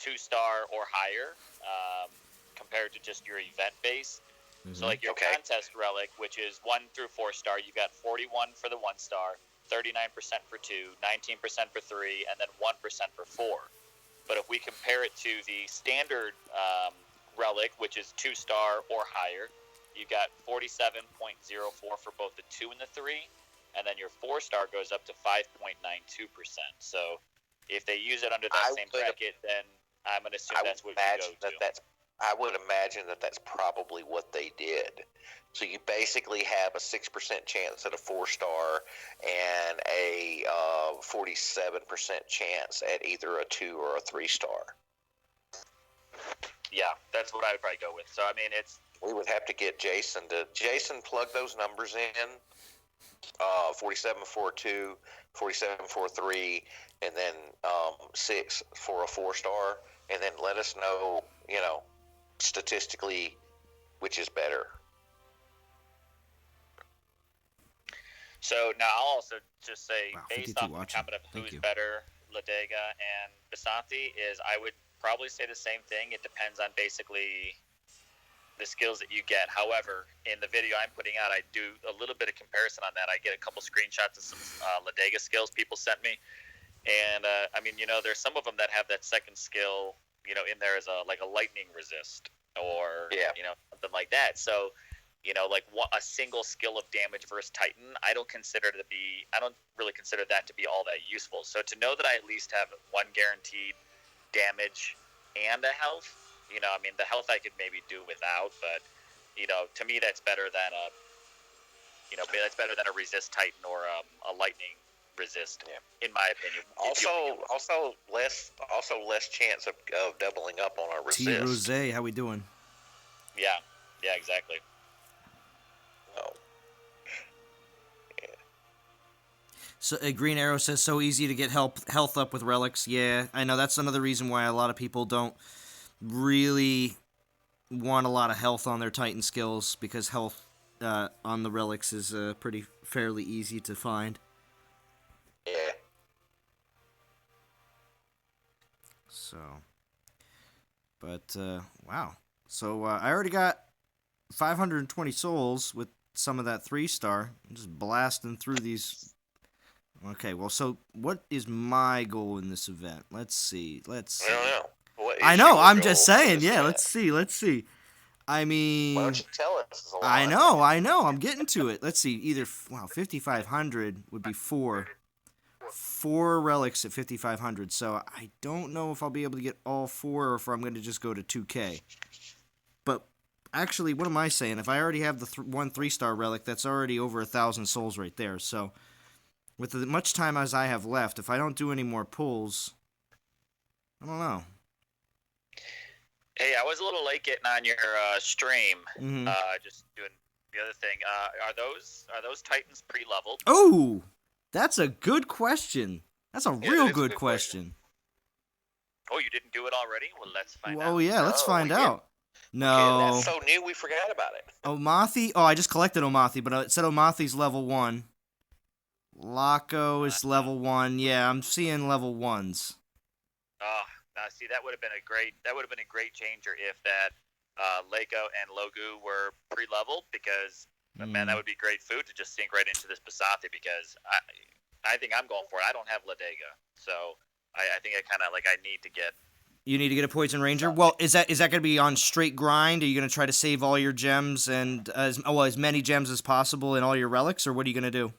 2-star or higher, compared to just your event base. So like your contest relic, which is 1 through 4-star, you got 41 for the 1-star, 39% for 2, 19% for 3, and then 1% for 4. But if we compare it to the standard relic, which is 2-star or higher, you got 47.04 for both the 2 and the 3, and then your 4-star goes up to 5.92%. So if they use it under that same bracket, then I'm going to assume that's what you go to. I would imagine that that's probably what they did. So you basically have a 6% chance at a 4-star and a 47% chance at either a 2 or a 3-star. Yeah, that's what I would probably go with. So I mean, we would have to get Jason plug those numbers in. 47.42, 47.43, and then 6 for a 4-star, and then let us know, statistically, which is better. So now I'll also just say, based off the comment of who's better, Ledega and Basathi, is I would probably say the same thing. It depends on basically the skills that you get. However, in the video I'm putting out, I do a little bit of comparison on that. I get a couple screenshots of some Ledega skills people sent me. And, I mean, there's some of them that have that second skill, in there as a lightning resist or, something like that. So, a single skill of damage versus Titan, I don't really consider that to be all that useful. So to know that I at least have one guaranteed damage and a health, the health I could maybe do without, but, to me that's better than a resist Titan or a lightning resist. Yeah. In my opinion. Also less chance of doubling up on our T. resist. Rose, how we doing? Yeah. Yeah. Exactly. Oh. So Green Arrow says so easy to get health up with relics. Yeah, I know that's another reason why a lot of people don't really want a lot of health on their Titan skills, because health on the relics is pretty fairly easy to find. Yeah. So, but wow. So I already got 520 souls with some of that 3-star. I'm just blasting through these. Okay, well, so what is my goal in this event? Let's see. I don't know. What is I know. your I'm goal just for saying. this Yeah. event? Let's see. I mean, Why don't you tell us, Zalon? I know. I'm getting to it. Let's see. Either 5,500 would be 4 relics at 5,500. So I don't know if I'll be able to get all 4 or if I'm going to just go to 2K. But actually, what am I saying? If I already have the one 3-star relic, that's already over 1,000 souls right there. So with as much time as I have left, if I don't do any more pulls, I don't know. Hey, I was a little late getting on your stream. Mm-hmm. Just doing the other thing. Are those Titans pre-leveled? Oh, that's a good question. That's a Yeah, real that is a good good question. Oh, you didn't do it already? Well, let's find out. Oh yeah, let's No, find we out. Okay, No, that's so new we forgot about it. Omathi. Oh, I just collected Omathi, but it said Omathi's level 1. Laco is level 1. Yeah, I'm seeing level 1s. Oh, now see, that would have been a great changer if that Lego and Logu were pre-leveled, because man, that would be great food to just sink right into this Basathi, because I think I'm going for it. I don't have Ladega, so I think I kind of I need to get. You need to get a Poison Ranger. Well, is that going to be on straight grind? Are you going to try to save all your gems and as many gems as possible in all your relics, or what are you going to do?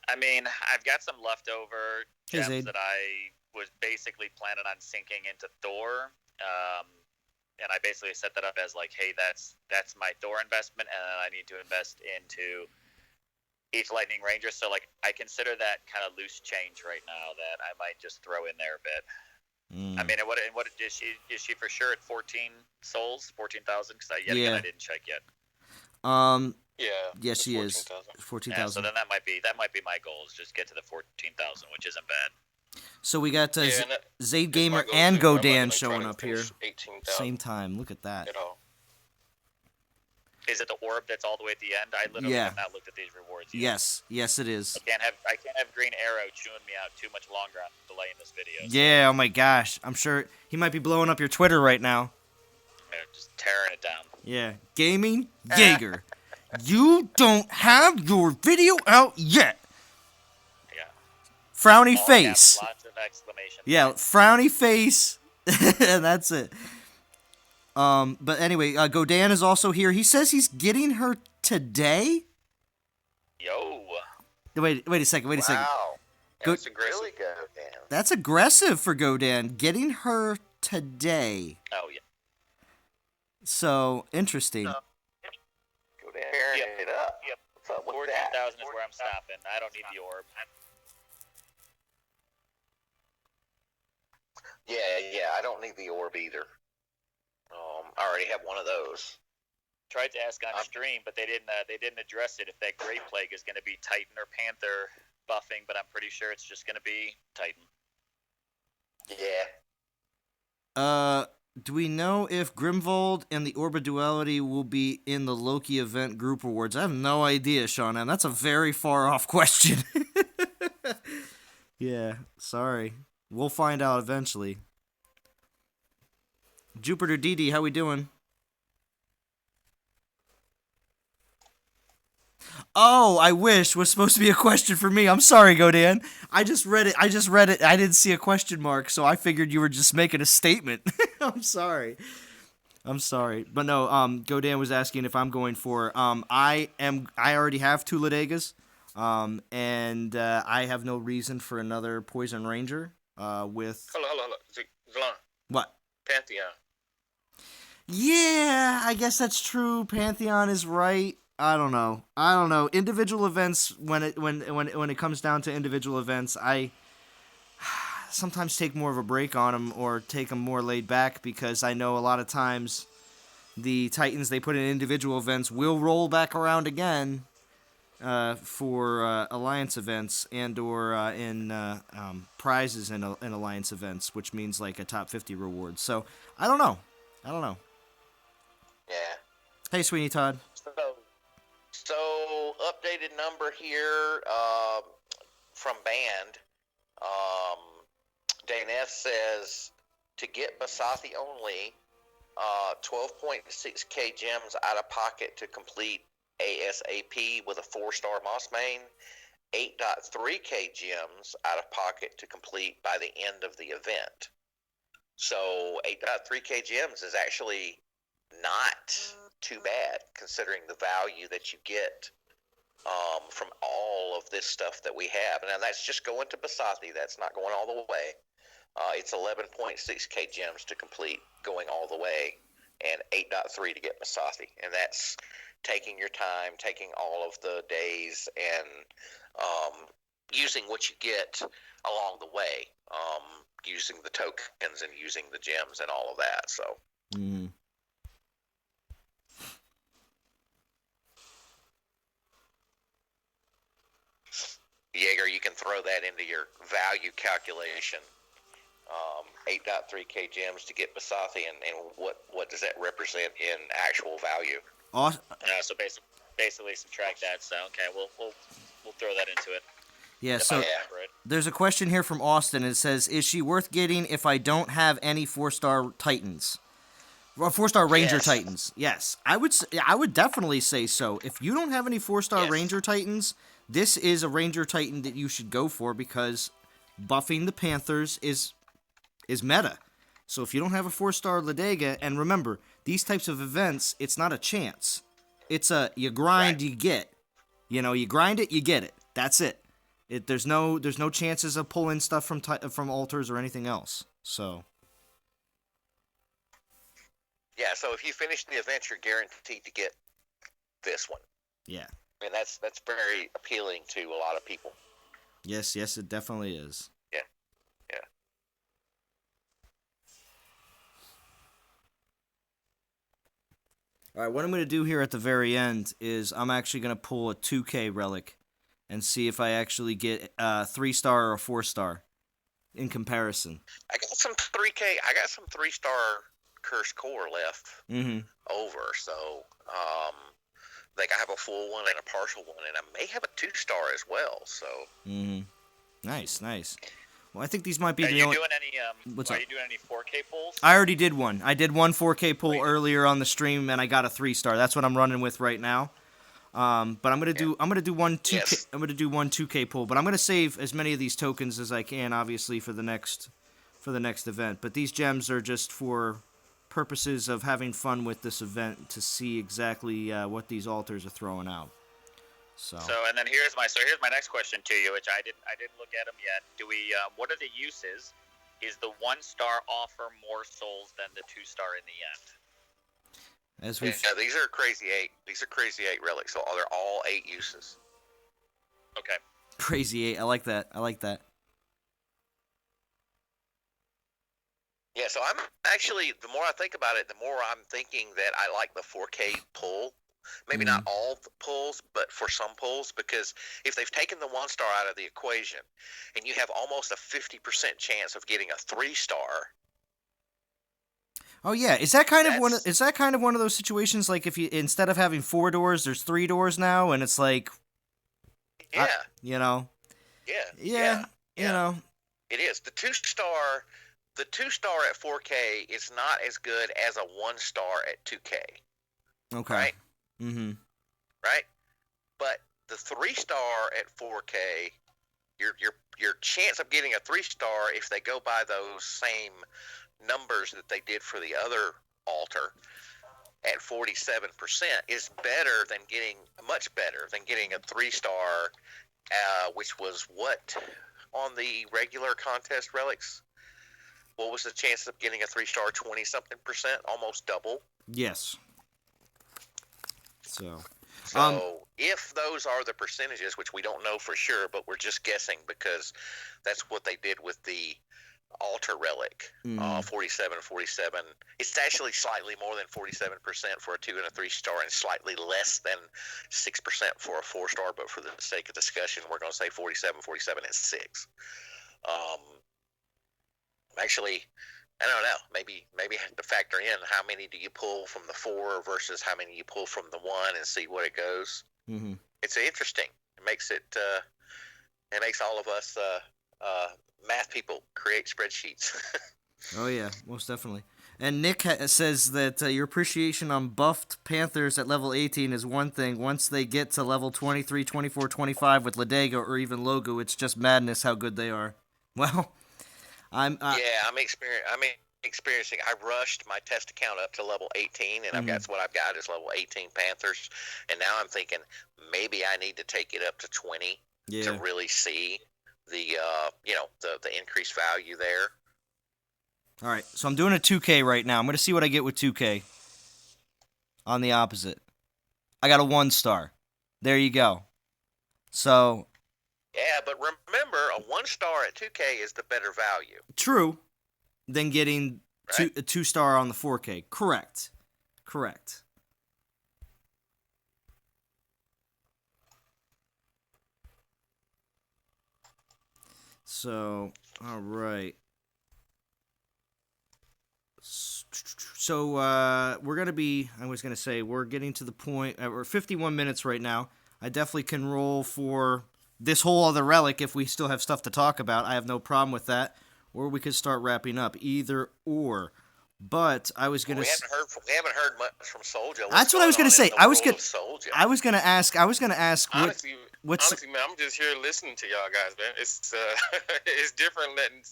I mean, I've got some leftover Hey, gems Zaid. that I was basically planning on sinking into Thor. And I basically set that up as hey, that's my Thor investment, and I need to invest into each Lightning Ranger. So I consider that kind of loose change right now that I might just throw in there a bit. I mean, what is she? Is she for sure at 14 souls, 14,000? Because again, I didn't check yet. Yeah. Yes, she is. 14,000. 14,000. Yeah, so then that might be my goal, is just get to the 14,000, which isn't bad. So we got Zaid that's Gamer my goal and too. I'm not Godan gonna try showing to up here. finish 18,000 Same time. Look at that. at all. Is it the orb that's all the way at the end? I literally have not looked at these rewards yet. Yes, it is. I can't have Green Arrow chewing me out too much longer on delay in this video. Yeah, oh my gosh. I'm sure he might be blowing up your Twitter right now. Just tearing it down. Yeah. Gaming Jaeger. You don't have your video out yet. Yeah. Frowny All face. caps, lots of exclamation Yeah, points. frowny face. And that's it. But anyway, Godan is also here. He says he's getting her today. Yo. Wait a second. Wow. That's aggressive. Really good, man. That's aggressive for Godan. Getting her today. Oh, yeah. So, interesting. Go down tearing Yep. it up. Yep. What's up with that? 14,000 is where I'm stopping. I don't need the orb. Yeah, I don't need the orb either. I already have one of those. Tried to ask on stream, but they didn't address it if that Great Plague is going to be Titan or Panther buffing, but I'm pretty sure it's just going to be Titan. Yeah. Do we know if Grimvold and the Orb of Duality will be in the Loki event group awards? I have no idea, Sean, and that's a very far off question. Yeah, sorry. We'll find out eventually. Jupiter DD, how we doing? Oh, I wish was supposed to be a question for me. I'm sorry, Godan. I just read it. I didn't see a question mark, so I figured you were just making a statement. I'm sorry. But no, Godan was asking if I'm going for I already have 2 Ladegas. And I have no reason for another Poison Ranger. With Hello. Zalon. what? Pantheon. Yeah, I guess that's true. Pantheon is right. I don't know. I don't know. Individual events, when it comes down to individual events, I sometimes take more of a break on them or take them more laid back because I know a lot of times the Titans they put in individual events will roll back around again for alliance events and or in prizes in alliance events, which means like a top 50 reward. So I don't know. I don't know. Yeah. Hey, Sweeney Todd. So updated number here from Band. Daneth says to get Basathi only, 12.6k gems out of pocket to complete ASAP with a 4-star Moss main, 8.3k gems out of pocket to complete by the end of the event. So 8.3k gems is actually not too bad considering the value that you get from all of this stuff that we have. Now that's just going to Basathi. That's not going all the way. It's 11.6k gems to complete going all the way and 8.3 to get Basathi. And that's taking your time, taking all of the days and using what you get along the way, using the tokens and using the gems and all of that. So. Mm-hmm. Jaeger, you can throw that into your value calculation. 8.3k gems to get Basathi, and what does that represent in actual value? Awesome. So basically subtract that. So okay, we'll throw that into it. Yeah. So there's a question here from Austin. It says, "Is she worth getting if I don't have any 4-star Titans?" Or 4-star Ranger Titans. Yes, I would definitely say so. If you don't have any 4-star Ranger Titans, this is a Ranger Titan that you should go for because buffing the Panthers is meta. So if you don't have a 4-star Ladega, and remember, these types of events, it's not a chance. It's a you grind, you get. You know, you grind it, you get it. That's it. There's no chances of pulling stuff from altars or anything else. So. Yeah, so if you finish the event, you're guaranteed to get this one. Yeah. And that's very appealing to a lot of people. Yes, it definitely is. Yeah. All right, what I'm going to do here at the very end is I'm actually going to pull a 2K relic and see if I actually get a 3-star or a 4-star in comparison. I got some 3-star Cursed Core left over, so I think I have a full one and a partial one, and I may have a 2-star as well. So nice. Well, I think these might be Are the you only. doing any? What's are up? you doing any 4K pulls? I already did one. I did one 4K pull earlier on the stream, and I got a 3-star. That's what I'm running with right now. But I'm gonna do one 2K. Yes. I'm gonna do one 2K pull, but I'm gonna save as many of these tokens as I can, obviously for the next event. But these gems are just for purposes of having fun with this event to see exactly what these altars are throwing out. So and then here's my next question to you, which I didn't look at them yet. Do we? What are the uses? Is the 1-star offer more souls than the 2-star in the end? as we these are crazy 8. These are crazy 8 relics. So they're all 8 uses. Okay. Crazy 8. I like that. Yeah, so I'm actually, the more I think about it, the more I'm thinking that I like the 4K pull. Maybe not all the pulls, but for some pulls, because if they've taken the 1-star out of the equation, and you have almost a 50% chance of getting a 3-star. Oh yeah, is that kind of one of those situations like if you instead of having 4 doors, there's 3 doors now, and it's like, Yeah. you know. Yeah. You know. It is. The 2-star at 4K is not as good as a 1-star at 2K. Okay. Right? Mm-hmm. Right? But the 3-star at 4K, your chance of getting a 3-star if they go by those same numbers that they did for the other altar at 47% is much better than getting a 3-star, which was what on the regular contest relics? What was the chance of getting a 3-star? 20-something%, almost double. Yes. So, So if those are the percentages, which we don't know for sure, but we're just guessing because that's what they did with the altar relic, 47. It's actually slightly more than 47% for a 2 and a 3 star, and slightly less than 6% for a 4 star. But for the sake of discussion, we're going to say 47. 47 is 6. Actually, I don't know. Maybe have to factor in how many do you pull from the 4 versus how many you pull from the 1, and see what it goes. Mm-hmm. It's interesting. It makes all of us math people create spreadsheets. Oh yeah, most definitely. And Nick says that your appreciation on buffed Panthers at level 18 is one thing. Once they get to level 23, 24, 25 with Ladega or even Logo, it's just madness how good they are. Well, I'm experiencing. I rushed my test account up to level 18, and that's what I've got is level 18 Panthers. And now I'm thinking maybe I need to take it up to 20 to really see the the increased value there. All right, so I'm doing a 2K right now. I'm going to see what I get with 2K. On the opposite, I got a 1 star. There you go. So. Yeah, but remember, a 1 star at 2K is the better value. True. Than getting right? a 2 star on the 4K. Correct. So, all right. So, we're going to be, I was going to say, we're getting to the point, we're 51 minutes right now. I definitely can roll for this whole other relic if we still have stuff to talk about. I have no problem with that. Or we could start wrapping up. Either or. But I was going to say... We haven't heard much from Soldier. That's what I was going to say. I was going to ask... Honestly, man, I'm just here listening to y'all guys, man. It's it's different letting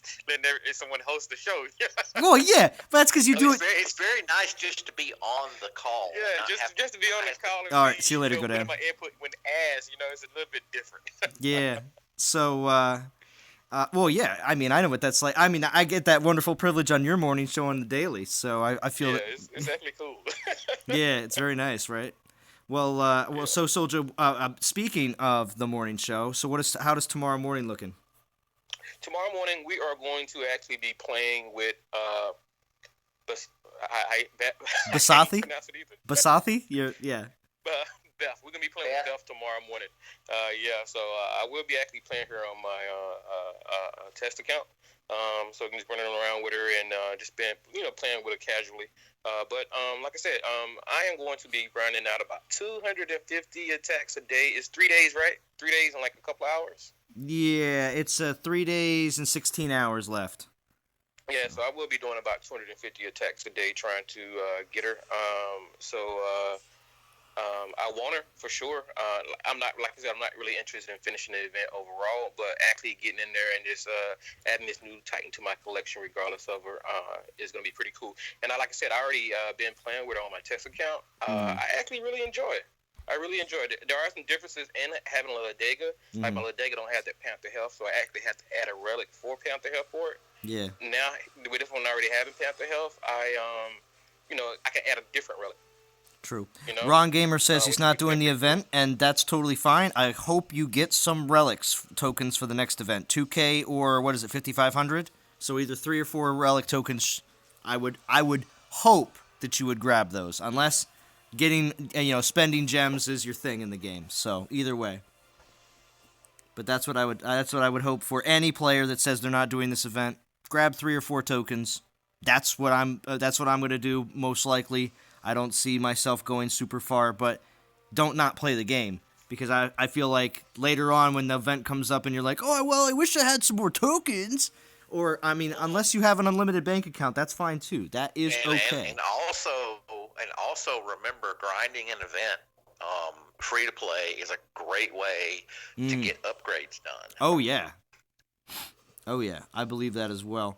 someone host the show. Well, yeah, but that's because you do it. It's very nice just to be on the call. Yeah, just to be on the call. All right, see you later, Godan. My input when asked, it's a little bit different. Yeah. So, well, yeah. I mean, I know what that's like. I mean, I get that wonderful privilege on your morning show on the daily, so I feel. Yeah, it's actually cool. Yeah, it's very nice, right? Well, so Soldier. Speaking of the morning show, so how does tomorrow morning looking? Tomorrow morning we are going to actually be playing with Basathi. Basathi? Yeah. Beth. We're gonna be playing with Beth tomorrow morning. So I will be actually playing her on my test account. So I can just run around with her and just been playing with her casually. But like I said, I am going to be grinding out about 250 attacks a day. It's 3 days, right? 3 days and like a couple hours. Yeah, it's 3 days and 16 hours left. Yeah, so I will be doing about 250 attacks a day trying to get her. I want her for sure. I'm not, like I said, I'm not really interested in finishing the event overall, but actually getting in there and just adding this new Titan to my collection, regardless of her, is going to be pretty cool. And like I said, I already been playing with her on my test account. I actually really enjoy it. I really enjoy it. There are some differences in it, having a Ladega. Like my Ladega don't have that Panther Health, so I actually have to add a relic for Panther Health for it. Yeah. Now, with this one already having Panther Health, I can add a different relic. True. Ron Gamer says he's not doing the event, and that's totally fine. I hope you get some relics tokens for the next event. 2K or, 5,500? So either 3 or 4 relic tokens. I would hope that you would grab those, unless getting, spending gems is your thing in the game. So either way. But that's what I would hope for any player that says they're not doing this event. Grab 3 or 4 tokens. That's what I'm going to do most likely. I don't see myself going super far, but don't not play the game. Because I feel like later on when the event comes up and you're like, oh, well, I wish I had some more tokens. Or, I mean, unless you have an unlimited bank account, that's fine too. That is okay. And also remember, grinding an event, free to play, is a great way to get upgrades done. Oh, yeah. I believe that as well.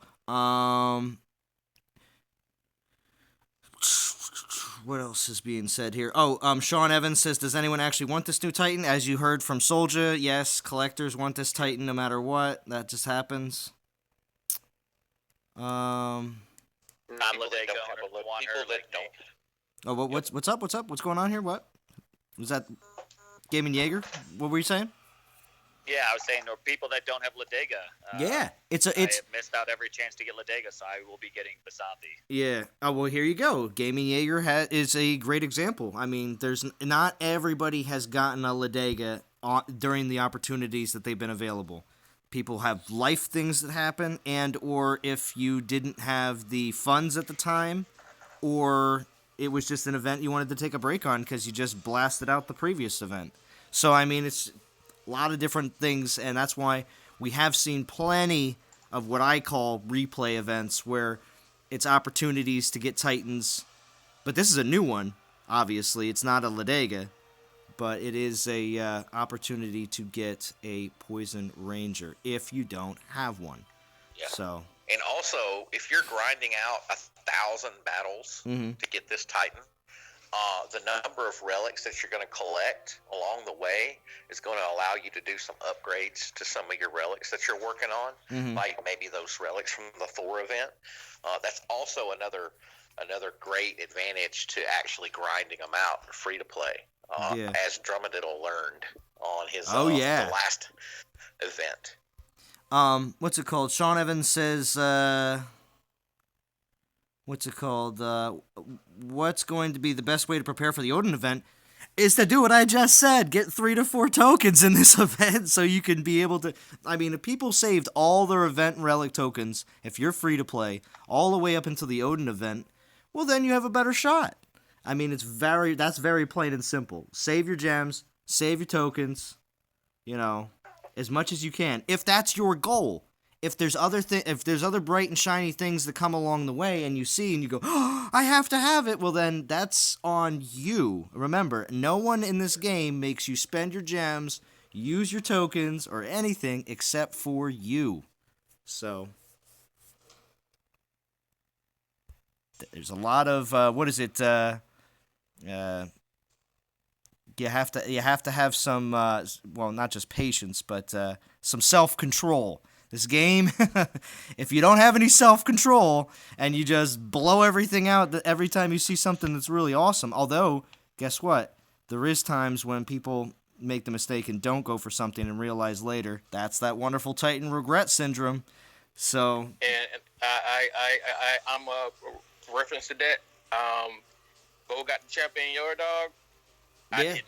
What else is being said here? Oh, Sean Evans says, does anyone actually want this new Titan? As you heard from Soldier, yes, collectors want this Titan no matter what. That just happens. Non-Ladega people that don't. Oh, what's up? What's going on here? What? Was that Gaming Jaeger? What were you saying? Yeah, I was saying there are people that don't have Ladega. Yeah, it's I have missed out every chance to get Ladega, so I will be getting Basathi. yeah. Oh well, here you go. Gaming Jaeger is a great example. I mean, there's not everybody has gotten a Ladega during the opportunities that they've been available. People have life things that happen, and or if you didn't have the funds at the time, or it was just an event you wanted to take a break on because you just blasted out the previous event. So I mean, it's a lot of different things, and that's why we have seen plenty of what I call replay events where it's opportunities to get Titans. But this is a new one, obviously. It's not a Ladega, but it is a opportunity to get a Poison Ranger if you don't have one. Yeah. So. And also, if you're grinding out 1,000 battles to get this Titan, the number of relics that you're going to collect along the way is going to allow you to do some upgrades to some of your relics that you're working on, like maybe those relics from the Thor event. That's also another great advantage to actually grinding them out free to play, as Drummondle learned on his the last event. What's it called? Sean Evans says, what's it called? What's going to be the best way to prepare for the Odin event is to do what I just said. Get 3 to 4 tokens in this event so you can be able to... I mean, if people saved all their event relic tokens, if you're free to play, all the way up until the Odin event, well, then you have a better shot. I mean, that's very plain and simple. Save your gems, save your tokens, as much as you can, if that's your goal. If there's other bright and shiny things that come along the way and you see and you go, oh, I have to have it, well then that's on you. Remember, no one in this game makes you spend your gems, use your tokens, or anything except for you. So there's a lot of you have to have some not just patience, but some self-control. This game, if you don't have any self-control and you just blow everything out every time you see something that's really awesome, although guess what, there is times when people make the mistake and don't go for something and realize later that's that wonderful Titan regret syndrome. So and I'm a reference to that. Bo got the champion Your Dog. I didn't.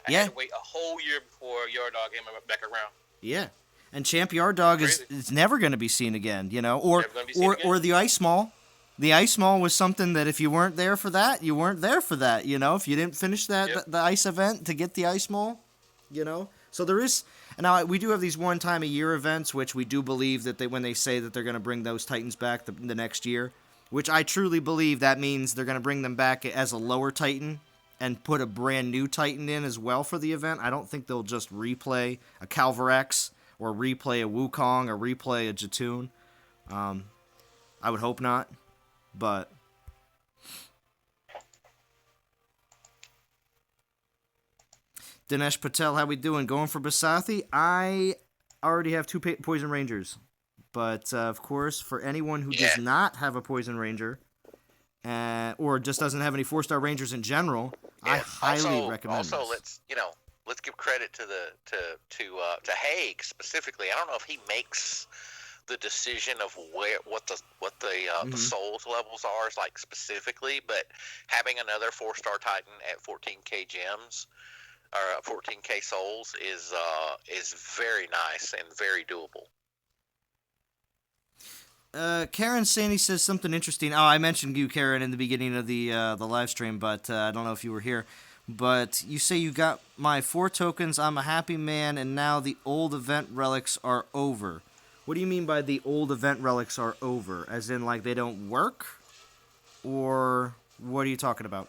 I had to wait a whole year before Your Dog came back around. Yeah. And Champ Yard Dog is never going to be seen again, or the Ice Mall. The Ice Mall was something that if you weren't there for that, you weren't there for that, If you didn't finish the Ice event to get the Ice Mall, So there is, now we do have these one-time-a-year events, which we do believe that when they say that they're going to bring those Titans back the next year, which I truly believe that means they're going to bring them back as a lower Titan and put a brand new Titan in as well for the event. I don't think they'll just replay a Calvarex or replay a Wukong, or replay a Jatoon. I would hope not, but... Dinesh Patel, how we doing? Going for Basathi? I already have 2 Poison Rangers, but of course, for anyone who does not have a Poison Ranger, or just doesn't have any 4-star Rangers in general, I highly recommend also, this. let's give credit to to Haig specifically. I don't know if he makes the decision of what the souls levels are, like specifically, but having another 4-star Titan at 14k gems or 14k souls is very nice and very doable. Karen Sandy says something interesting. Oh, I mentioned you, Karen, in the beginning of the live stream, but I don't know if you were here. But you say you got my 4 tokens, I'm a happy man, and now the old event relics are over. What do you mean by the old event relics are over? As in, like, they don't work? Or what are you talking about?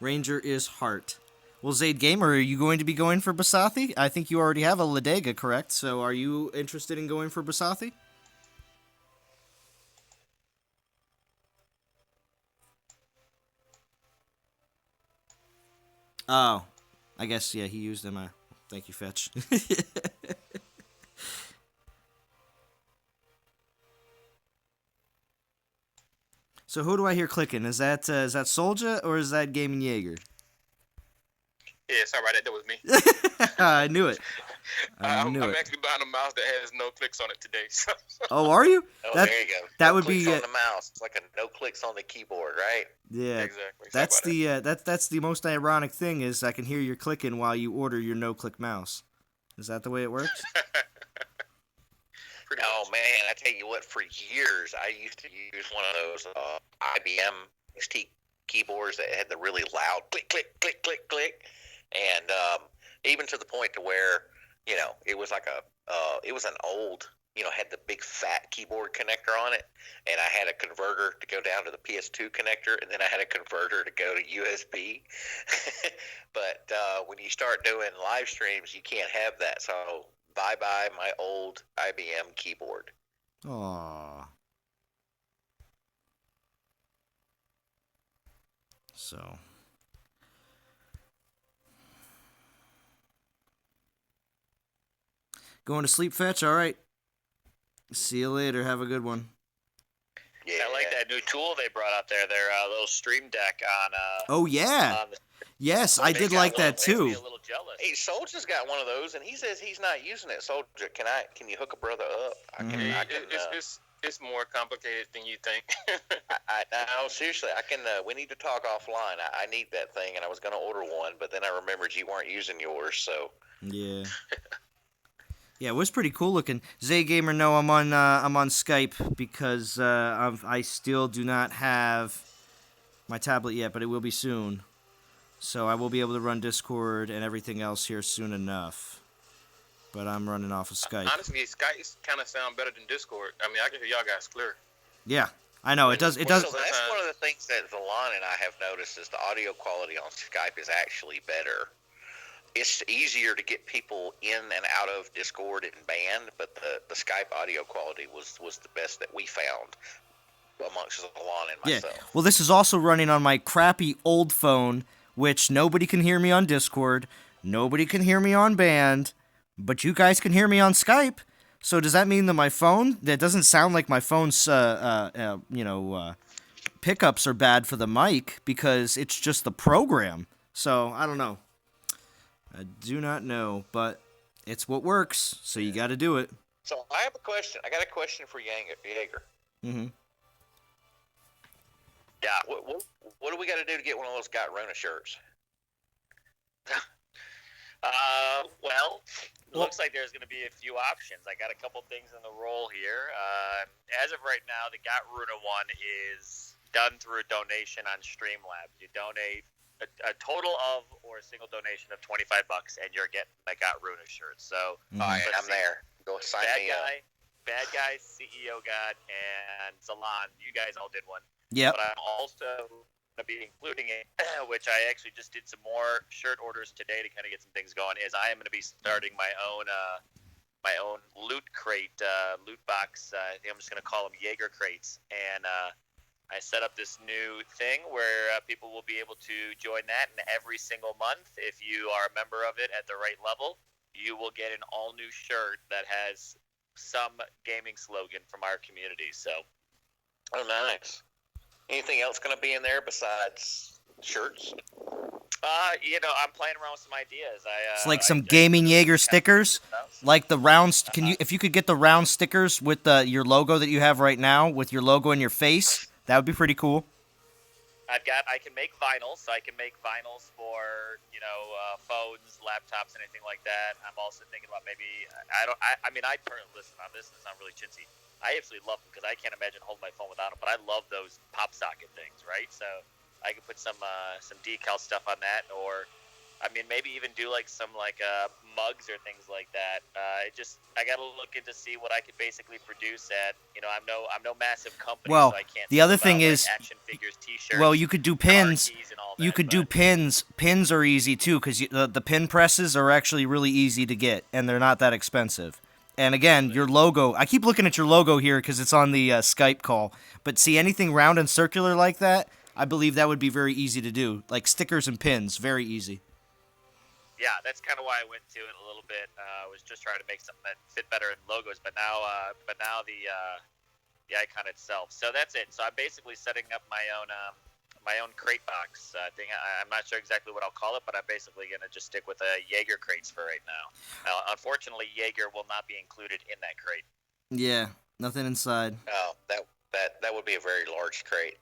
Ranger is heart. Well, Zaid Gamer, are you going to be going for Basathi? I think you already have a Ladega, correct? So are you interested in going for Basathi? Oh, I guess, yeah, he used them. Thank you, Fetch. So who do I hear clicking? Is that Soldier or is that Gaming Jaeger? Yeah, sorry about that. That was me. I knew it. I'm actually buying a mouse that has no clicks on it today. So. Oh, are you? Oh, That- there you go. that no would clicks be, on the mouse. It's like a no clicks on the keyboard, right? Yeah. Exactly. That's the that's the most ironic thing is I can hear you clicking while you order your no-click mouse. Is that the way it works? Oh man, I tell you what, for years I used to use one of those IBM XT keyboards that had the really loud click, click, click, click, click, and even to the point to where it was like it was an old had the big fat keyboard connector on it, and I had a converter to go down to the PS2 connector, and then I had a converter to go to USB. But when you start doing live streams, you can't have that, so bye-bye my old IBM keyboard. Aww. So. Going to sleep, Fetch? All right. See you later. Have a good one. Yeah, I like that new tool they brought out there. Their little Stream Deck on. Oh, yeah. On the, Yes, I did like that makes me too. a little jealous. Hey, Soldier's got one of those, and he says he's not using it. Soldier, can you hook a brother up? I can. It's more complicated than you think. No, seriously, I can. We need to talk offline. I need that thing, and I was going to order one, but then I remembered you weren't using yours, so. Yeah. Yeah, it was pretty cool looking. Zay Gamer, no, I'm on Skype because I still do not have my tablet yet, but it will be soon. So I will be able to run Discord and everything else here soon enough. But I'm running off of Skype. Honestly, Skype kind of sound better than Discord. I mean, I can hear y'all guys clear. Yeah, I know it does. It does. So that's one of the things that Zalon and I have noticed is the audio quality on Skype is actually better. It's easier to get people in and out of Discord and band, but the Skype audio quality was the best that we found amongst Zalon and myself. Yeah. Well, this is also running on my crappy old phone, which nobody can hear me on Discord, nobody can hear me on band, but you guys can hear me on Skype. So does that mean that my phone, that doesn't sound like my phone's, pickups are bad for the mic because it's just the program. So I don't know. I do not know, but it's what works, so you got to do it. So I have a question. I got a question for Jaeger. Mm-hmm. Yeah. What do we got to do to get one of those Got Rona shirts? Well, it looks like there's going to be a few options. I got a couple things in the roll here. As of right now, the Got Runa one is done through a donation on Streamlabs. You donate a total of or a single donation of $25, and you're getting a Got Runa shirt. So, All right, I'm there. Go sign me up. Bad Guy, CEO God, and Zalon. You guys all did one. Yep. But I'm also going to be including it, which I actually just did some more shirt orders today to kind of get some things going, is I am going to be starting my own loot crate, loot box. I think I'm just going to call them Jaeger crates. And I set up this new thing where people will be able to join that, and every single month, if you are a member of it at the right level, you will get an all-new shirt that has some gaming slogan from our community. So, oh, nice. Anything else going to be in there besides shirts? I'm playing around with some ideas. It's like some Gaming Jaeger stickers, like the round. If you could get the round stickers with your logo that you have right now, with your logo and your face, that would be pretty cool. I can make vinyls, so I can make vinyls for phones, laptops, anything like that. I'm also thinking about maybe I currently listen on this. It's not really chintzy. I absolutely love them because I can't imagine holding my phone without them. But I love those pop socket things, right? So I can put some decal stuff on that, or maybe even do some mugs or things like that. I got to look into see what I could basically produce at. I'm no massive company, Well, so I can't. the other thing is, action figures, T-shirts. Well, you could do pins. And all You that, could do pins. Pins are easy too because the pin presses are actually really easy to get, and they're not that expensive. And again, your logo. I keep looking at your logo here because it's on the Skype call. But see, anything round and circular like that, I believe that would be very easy to do. Like stickers and pins, very easy. Yeah, that's kind of why I went to it a little bit. Was just trying to make something that fit better in logos. But now icon itself. So that's it. So I'm basically setting up my own crate box thing. I'm not sure exactly what I'll call it, but I'm basically going to just stick with Jaeger crates for right now. Unfortunately, Jaeger will not be included in that crate. Yeah, nothing inside. Oh, that would be a very large crate.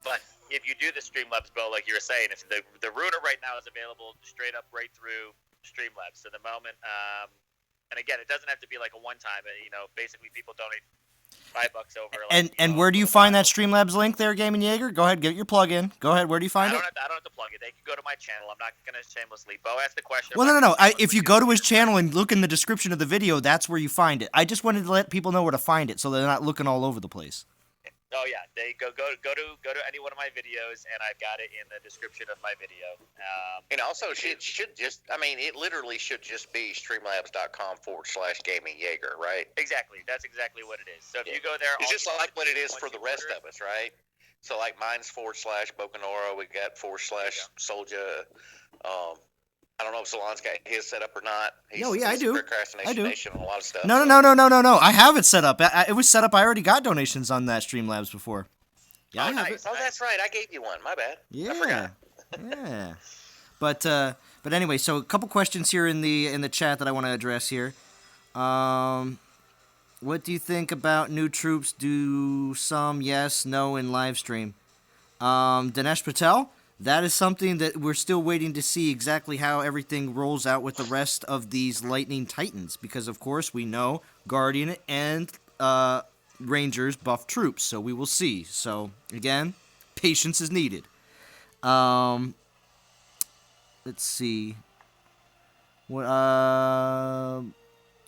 But if you do the Streamlabs, Bo, like you were saying, if the router right now is available straight up right through Streamlabs. So the moment, and again, it doesn't have to be like a one time. Basically people donate $5 over. And where do you find that Streamlabs link there, Gaming Jaeger? Go ahead, get your plug in. Go ahead. Where do you find it? I don't have to plug it. They can go to my channel. I'm not going to shamelessly. Bo asked the question. Well, no. If you go to his channel and look in the description of the video, that's where you find it. I just wanted to let people know where to find it, so they're not looking all over the place. Oh yeah, they go to any one of my videos, and I've got it in the description of my video. And also, it should just, it literally should just be streamlabs.com/Gaming Jaeger, right? Exactly. That's exactly what it is. So if you go there, it's just like what it is for the rest of us, right? So like mine's /Bocanora, we got /Soldier. I don't know if Zalon's got his set up or not. I do. Procrastination I do. Nation and a lot of stuff. No. I have it set up. It was set up. I already got donations on that Streamlabs before. Yeah, I have nice. it. Oh, that's right. I gave you one. My bad. Yeah. I forgot. Yeah. But anyway, so a couple questions here in the chat that I want to address here. What do you think about new troops? Do some yes, no in live stream? Dinesh Patel, that is something that we're still waiting to see exactly how everything rolls out with the rest of these Lightning Titans, because of course we know Guardian and Rangers buff troops, so we will see. So again, patience is needed. Let's see. What?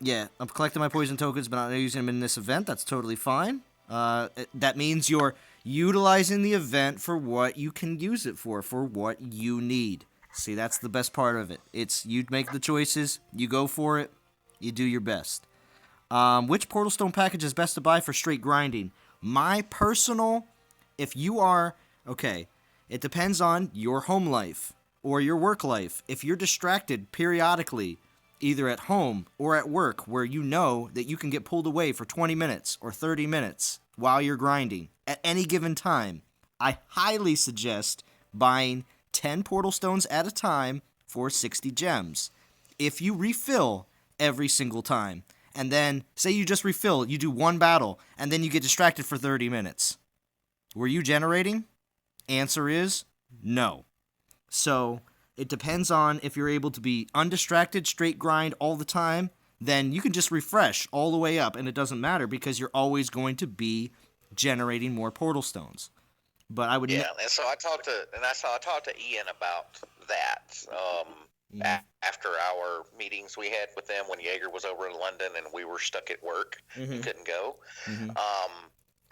Yeah, I'm collecting my poison tokens, but not using them in this event. That's totally fine. That means you're utilizing the event for what you can use it for what you need. See, that's the best part of it. It's you make the choices, you go for it, you do your best. Which Portal Stone package is best to buy for straight grinding? My personal, if you are, okay, it depends on your home life or your work life. If you're distracted periodically, either at home or at work, where you know that you can get pulled away for 20 minutes or 30 minutes while you're grinding at any given time, I highly suggest buying 10 Portal Stones at a time for 60 gems. If you refill every single time, and then say you just refill, you do one battle, and then you get distracted for 30 minutes, were you generating? Answer is no. So it depends on if you're able to be undistracted, straight grind all the time, then you can just refresh all the way up, and it doesn't matter because you're always going to be generating more Portal Stones. But I would and so I talked to Ian about that after our meetings we had with them when Jaeger was over in London and we were stuck at work and couldn't go.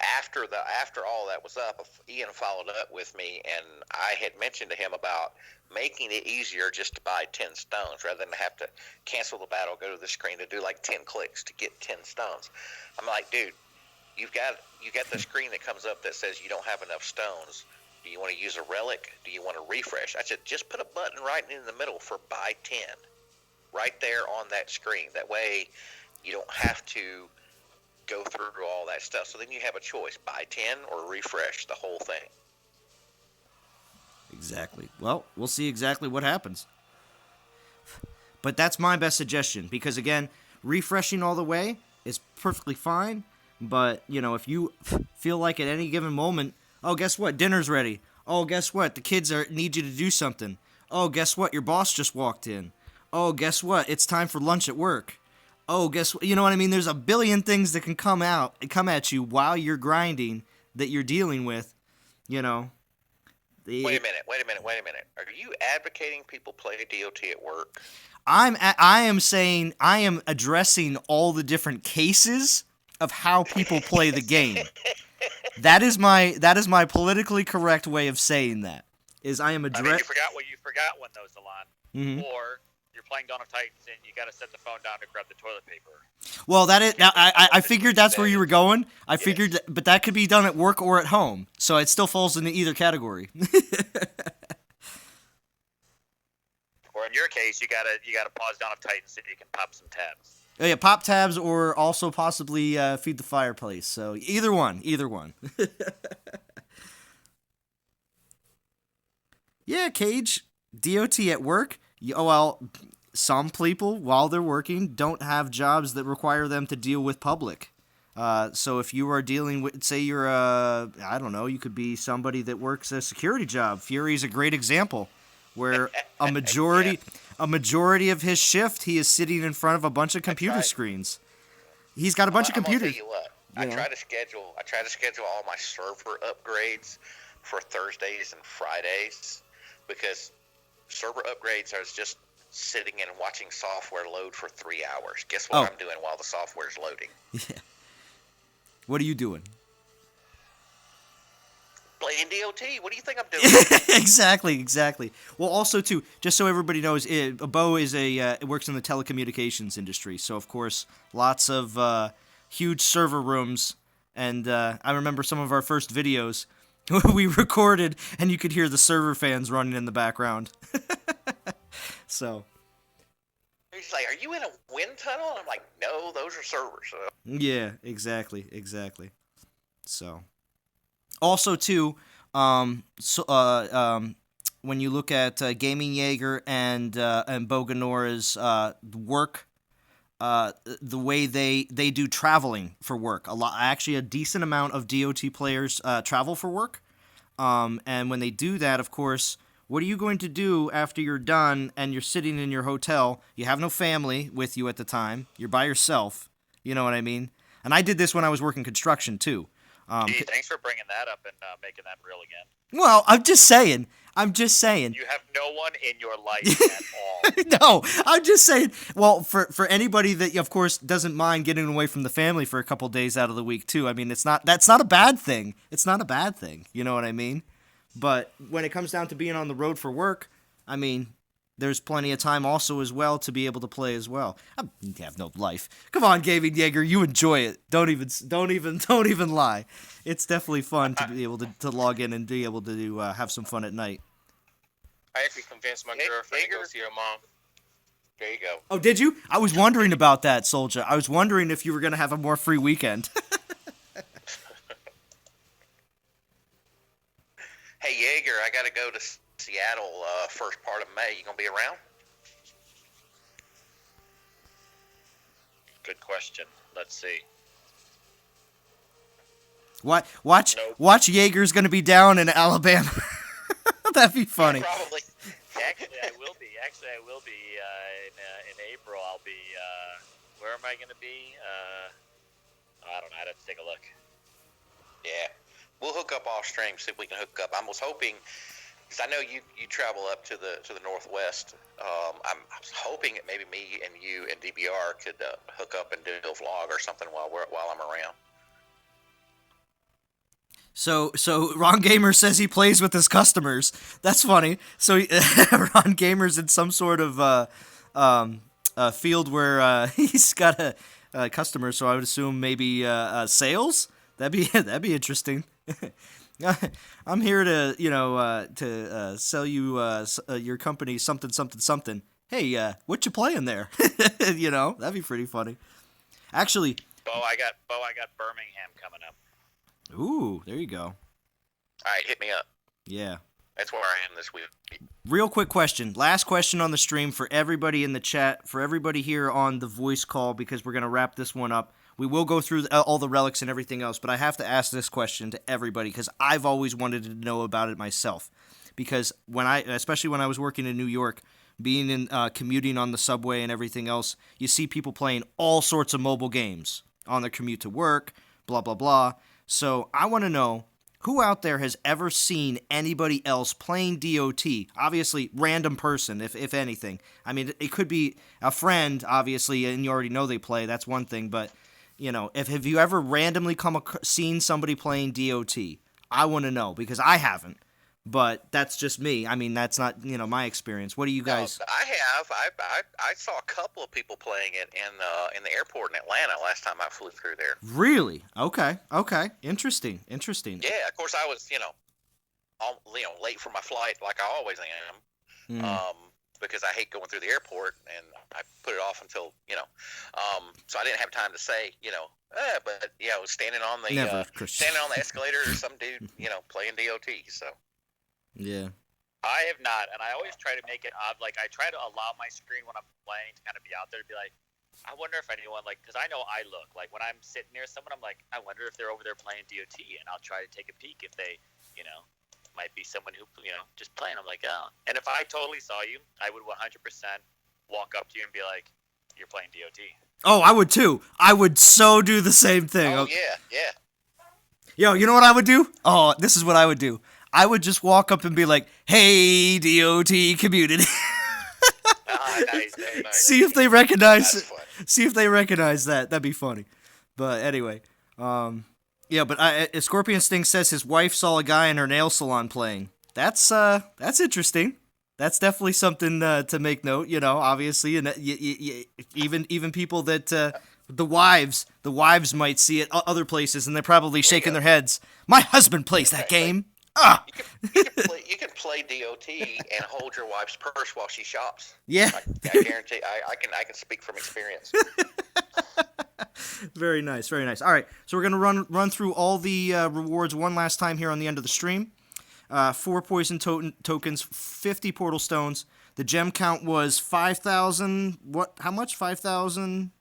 After all that was up, Ian followed up with me, and I had mentioned to him about making it easier just to buy 10 stones rather than have to cancel the battle, go to the screen to do like 10 clicks to get 10 stones. I'm like, dude, you got the screen that comes up that says you don't have enough stones. Do you want to use a relic? Do you want to refresh? I said, just put a button right in the middle for buy 10, right there on that screen. That way you don't have to go through all that stuff. So then you have a choice, buy 10 or refresh the whole thing. Exactly. Well, we'll see exactly what happens. But that's my best suggestion, because again, refreshing all the way is perfectly fine, but if you feel like at any given moment, oh, guess what, dinner's ready. Oh, guess what, the kids need you to do something. Oh, guess what, your boss just walked in. Oh, guess what, it's time for lunch at work. Oh, guess what? You know what I mean? There's a billion things that can come at you while you're grinding that you're dealing with. Wait a minute. Are you advocating people play DOT at work? I am saying I am addressing all the different cases of how people play the game. That is my politically correct way of saying that. Is I am addressing. You forgot one though, Zalon. Or you're playing Dawn of Titans and you got to set the phone down to grab the toilet paper. Well, I figured that's where you were going. I figured, but that could be done at work or at home, so it still falls into either category. Or in your case, you gotta pause Dawn of Titans so you can pop some tabs. Oh, yeah, pop tabs or also possibly feed the fireplace. So either one. Yeah, Cage, DOT at work. Oh, well, some people, while they're working, don't have jobs that require them to deal with public. So if you are dealing with, say you're I don't know, you could be somebody that works a security job. Fury is a great example, where a majority, a majority of his shift, he is sitting in front of a bunch of computer screens. He's got a bunch of I'm gonna computers. tell you what. You know? I try to schedule all my server upgrades for Thursdays and Fridays because server upgrades are just sitting and watching software load for 3 hours. Guess what I'm doing while the software's loading? Yeah. What are you doing? Playing DOT. What do you think I'm doing? Exactly. Well, also too, just so everybody knows, Bo is works in the telecommunications industry, so of course, lots of huge server rooms, and I remember some of our first videos we recorded, and you could hear the server fans running in the background. So. He's like, "Are you in a wind tunnel?" And I'm like, "No, those are servers." Yeah, exactly. So, also too, when you look at Gaming Jaeger and Boganora's work, the way they do traveling for work, actually a decent amount of DOT players travel for work, and when they do that, of course. What are you going to do after you're done and you're sitting in your hotel? You have no family with you at the time. You're by yourself. You know what I mean? And I did this when I was working construction, too. Gee, thanks for bringing that up and making that real again. Well, I'm just saying. You have no one in your life at No, all. I'm just saying. Well, for anybody that, of course, doesn't mind getting away from the family for a couple days out of the week, too. I mean, that's not a bad thing. It's not a bad thing. You know what I mean? But when it comes down to being on the road for work, I mean, there's plenty of time also as well to be able to play as well. I have no life. Come on, Gaming Jaeger, you enjoy it. Don't even lie. It's definitely fun to be able to log in and be able to have some fun at night. I actually convinced my girlfriend to go see her mom. There you go. Oh, did you? I was wondering about that, Soldier. I was wondering if you were going to have a more free weekend. Hey, Jaeger, I got to go to Seattle first part of May. You going to be around? Good question. Let's see. Watch Jaeger's going to be down in Alabama. That'd be funny. Yeah, probably. Actually, I will be. In April. I'll be. Where am I going to be? I don't know. I'd have to take a look. Yeah. We'll hook up off stream, see if we can hook up. I was hoping, because I know you travel up to the northwest. I'm hoping that maybe me and you and DBR could hook up and do a vlog or something while I'm around. So Ron Gamer says he plays with his customers. That's funny. So Ron Gamer's in some sort of field where he's got a customer. So I would assume maybe sales. That'd be interesting. I'm here to sell you your company something. Hey, what you playing there? That'd be pretty funny. Actually, Bo, I got Birmingham coming up. Ooh, there you go. All right, hit me up. Yeah. That's where I am this week. Real quick question. Last question on the stream for everybody in the chat, for everybody here on the voice call, because we're going to wrap this one up. We will go through all the relics and everything else, but I have to ask this question to everybody because I've always wanted to know about it myself. Because especially when I was working in New York, being in commuting on the subway and everything else, you see people playing all sorts of mobile games on their commute to work, blah, blah, blah. So I want to know, who out there has ever seen anybody else playing DOT? Obviously, random person, if anything. I mean, it could be a friend, obviously, and you already know they play. That's one thing. But, have you ever randomly seen somebody playing DOT? I want to know, because I haven't. But that's just me. I mean, that's not, my experience. What do you guys... I have. I saw a couple of people playing it in the airport in Atlanta last time I flew through there. Really? Okay. Interesting. Yeah, of course I was, late for my flight like I always am. because I hate going through the airport, and I put it off until so I didn't have time to say but standing on the Never, Christian. standing on the escalator, or some dude playing DOT. So Yeah. I have not, and I always try to make it odd. Like, I try to allow my screen when I'm playing to kind of be out there to be like, I wonder if anyone, like, because I know I look. Like, when I'm sitting near someone, I'm like, I wonder if they're over there playing DOT, and I'll try to take a peek if they, might be someone who, just playing. I'm like, oh. And if I totally saw you, I would 100% walk up to you and be like, you're playing DOT. Oh, I would too. I would so do the same thing. Oh, yeah. Yo, you know what I would do? Oh, this is what I would do. I would just walk up and be like, "Hey, DOT community." Nice. See if they recognize it. See if they recognize that. That'd be funny. But anyway, yeah. But Scorpion Sting says his wife saw a guy in her nail salon playing. That's interesting. That's definitely something to make note. Obviously, and even people that the wives might see it other places, and they're probably shaking their heads. My husband plays that game. Ah. You can play DOT and hold your wife's purse while she shops. Yeah. I guarantee. I can speak from experience. Very nice, very nice. All right, so we're gonna run through all the rewards one last time here on the end of the stream. 4 poison tokens, 50 portal stones. The gem count was 5,000. What? How much? 5,000.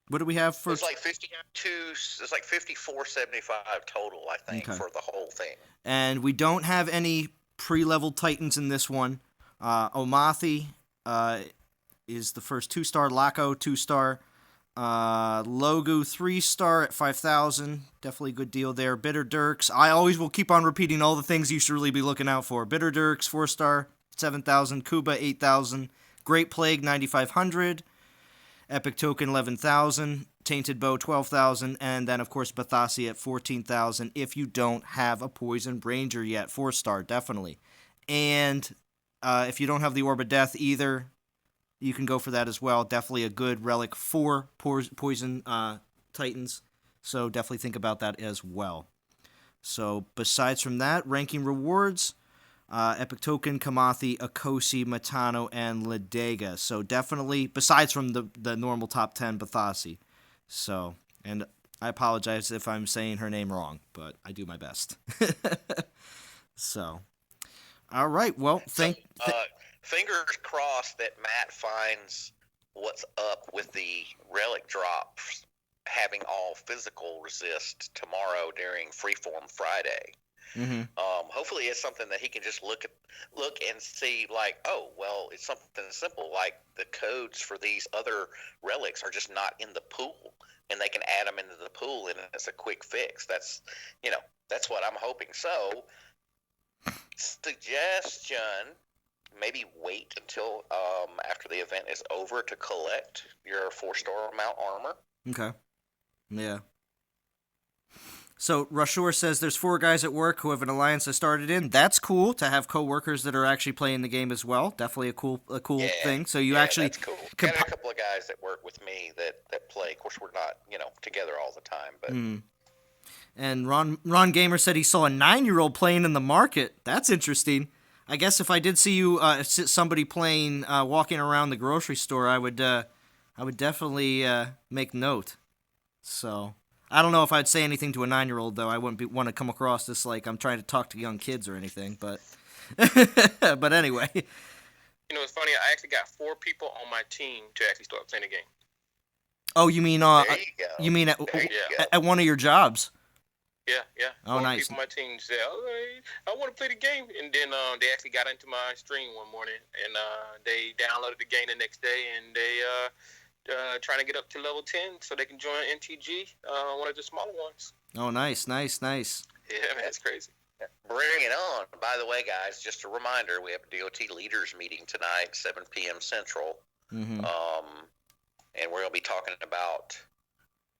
What do we have for? It's like 52. It's like 54.75 total, I think, for the whole thing. And we don't have any pre-leveled titans in this one. Omathi is the first 2-star. Lako 2-star. Logu 3-star at 5,000. Definitely a good deal there. Bitter Dirks. I always will keep on repeating all the things you should really be looking out for. Bitter Dirks 4-star 7,000. Kuba 8,000. Great Plague 9,500. Epic Token 11,000. Tainted Bow 12,000. And then of course Basathi at 14,000. If you don't have a Poison Ranger yet, 4-star definitely. And if you don't have the Orb of Death either, you can go for that as well. Definitely a good relic for Poison Titans. So definitely think about that as well. So besides from that, ranking rewards, Epic Token, Kamathi, Akosi, Matano, and Ledega. So definitely, besides from the normal top 10, Basathi. So, and I apologize if I'm saying her name wrong, but I do my best. So, all right, well, fingers crossed that Matt finds what's up with the relic drops having all physical resist tomorrow during Freeform Friday. Mm-hmm. Hopefully it's something that he can just look and see, like, oh, well, it's something simple, like the codes for these other relics are just not in the pool, and they can add them into the pool, and it's a quick fix. That's what I'm hoping. So, suggestion, maybe wait until after the event is over to collect your 4-star mount armor. Okay. Yeah. So Rashur says there's 4 guys at work who have an alliance that started in. That's cool to have co-workers that are actually playing the game as well. Definitely a cool thing. So you actually that's cool. Got a couple of guys that work with me that play. Of course, we're not together all the time, but. And Ron Gamer said he saw a 9-year-old playing in the market. That's interesting. I guess if I did see you somebody playing walking around the grocery store, I would definitely make note. So. I don't know if I'd say anything to a 9-year-old, though. I wouldn't want to come across this like I'm trying to talk to young kids or anything, but but anyway. It's funny. I actually got 4 people on my team to actually start playing the game. Oh, you mean you mean at one of your jobs? Yeah. Oh, nice. People on my team said, "Oh, I want to play the game," and then they actually got into my stream one morning, and they downloaded the game the next day, and they trying to get up to level 10 so they can join NTG, one of the smaller ones. Oh, nice. Yeah, man, it's crazy. Bring it on. By the way, guys, just a reminder, we have a DOT leaders meeting tonight, 7 p.m. Central. Mm-hmm. And we're going to be talking about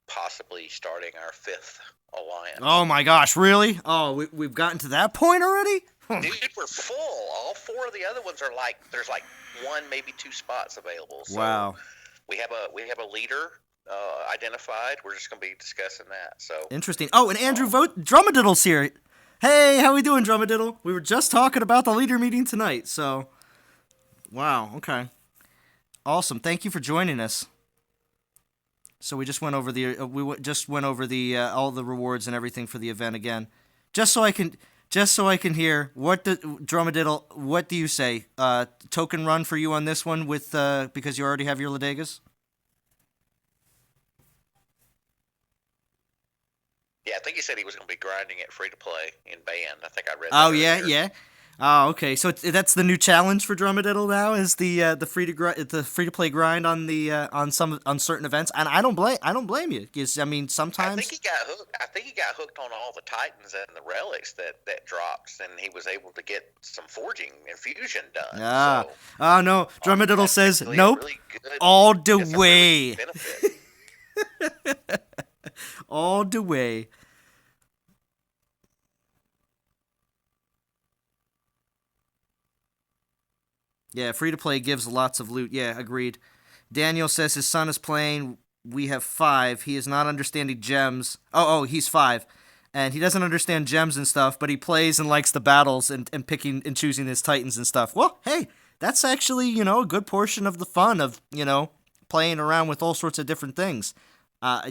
possibly starting our 5th alliance. Oh, my gosh, really? Oh, we've gotten to that point already? Dude, we're full. All 4 of the other ones are there's 1, maybe 2 spots available. So wow. We have a leader identified. We're just going to be discussing that. So interesting. Oh, and Andrew Drumadiddle's here. Hey, how we doing, Drumadiddle? We were just talking about the leader meeting tonight, so... Wow, okay. Awesome, thank you for joining us. So we just went over the all the rewards and everything for the event again, just so I can hear what the Drumadiddle. What do you say? Token run for you on this one with because you already have your Ladegas. Yeah, I think he said he was going to be grinding it free to play in band. I think I read that. Oh yeah, earlier. yeah. Oh, okay. So that's the new challenge for Drumadiddle now is the free to play grind on the on certain events, and I don't blame you. 'Cause, I mean, sometimes I think he got hooked. I think he got hooked on all the Titans and the relics that dropped, and he was able to get some forging and fusion done. ah, So, oh no, Drumadiddle that's says actually a nope, really good- all the that's a really way, good benefit. all the way. Yeah, free to play gives lots of loot. Yeah, agreed. Daniel says his son is playing. We have 5. He is not understanding gems. Oh, he's 5. And he doesn't understand gems and stuff, but he plays and likes the battles and picking and choosing his titans and stuff. Well, hey, that's actually, a good portion of the fun of, playing around with all sorts of different things.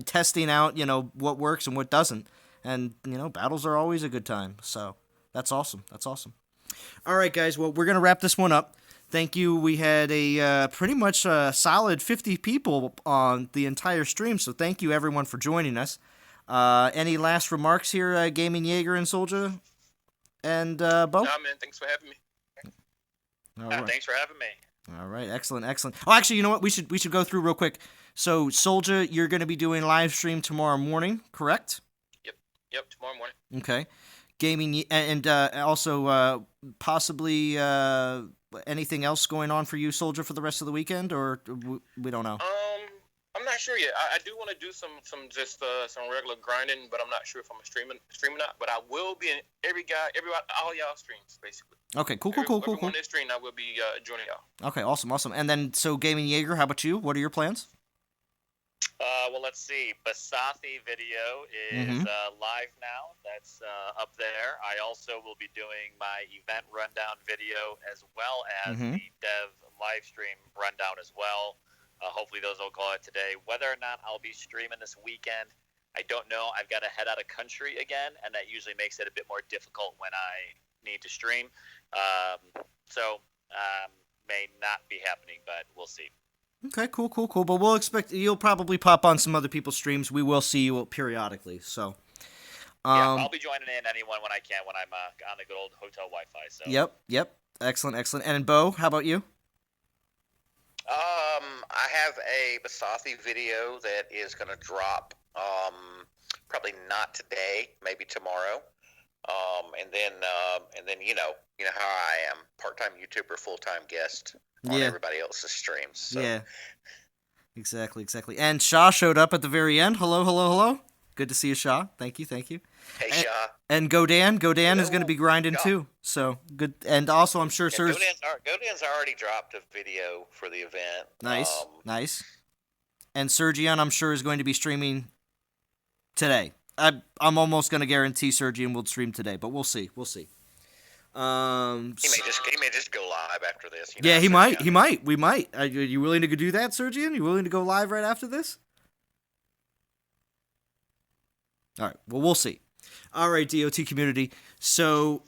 Testing out, what works and what doesn't. And, battles are always a good time. So, that's awesome. That's awesome. All right, guys. Well, we're going to wrap this one up. Thank you. We had a pretty much solid 50 people on the entire stream, so thank you everyone for joining us. Any last remarks here, Gaming Jaeger and Soldier and Bo? Nah, man, thanks for having me. All right. Thanks for having me. All right, excellent. Oh, actually, you know what? We should go through real quick. So, Soldier, you're going to be doing live stream tomorrow morning, correct? Yep, tomorrow morning. Okay. Gaming and also possibly anything else going on for you, Soldier, for the rest of the weekend, or we don't know? I'm not sure yet. I do want to do some regular grinding, but I'm not sure if I'm streaming or not. But I will be in all y'all streams basically. Okay, cool. Everyone on this stream, I will be joining y'all. Okay, awesome. And then, so Gaming Jaeger, how about you? What are your plans? Well, let's see. Basathi video is live now. That's up there. I also will be doing my event rundown video as well as the dev live stream rundown as well. Hopefully those will go out today. Whether or not I'll be streaming this weekend, I don't know. I've got to head out of country again, and that usually makes it a bit more difficult when I need to stream. So may not be happening, but we'll see. Okay, cool. But we'll expect you'll probably pop on some other people's streams. We will see you periodically. So, yeah, I'll be joining in anyone when I can when I'm on the good old hotel Wi-Fi. So. Yep. Excellent. And Bo, how about you? I have a Basathi video that is going to drop probably not today, maybe tomorrow. And then you know how I am, part-time YouTuber, full-time guest on everybody else's streams. So. Yeah. Exactly. And Shaw showed up at the very end. Hello. Good to see you, Shaw. Thank you. Hey, Shaw. And Godan is going to be grinding too. So good. And also, I'm sure Sir Godan's already dropped a video for the event. Nice. And Sergian, I'm sure, is going to be streaming today. I'm almost going to guarantee Sergian will stream today, but we'll see. He may just go live after this. Yeah, he might. We might. Are you willing to do that, Sergian? You willing to go live right after this? All right. Well, we'll see. All right, DOT community. So,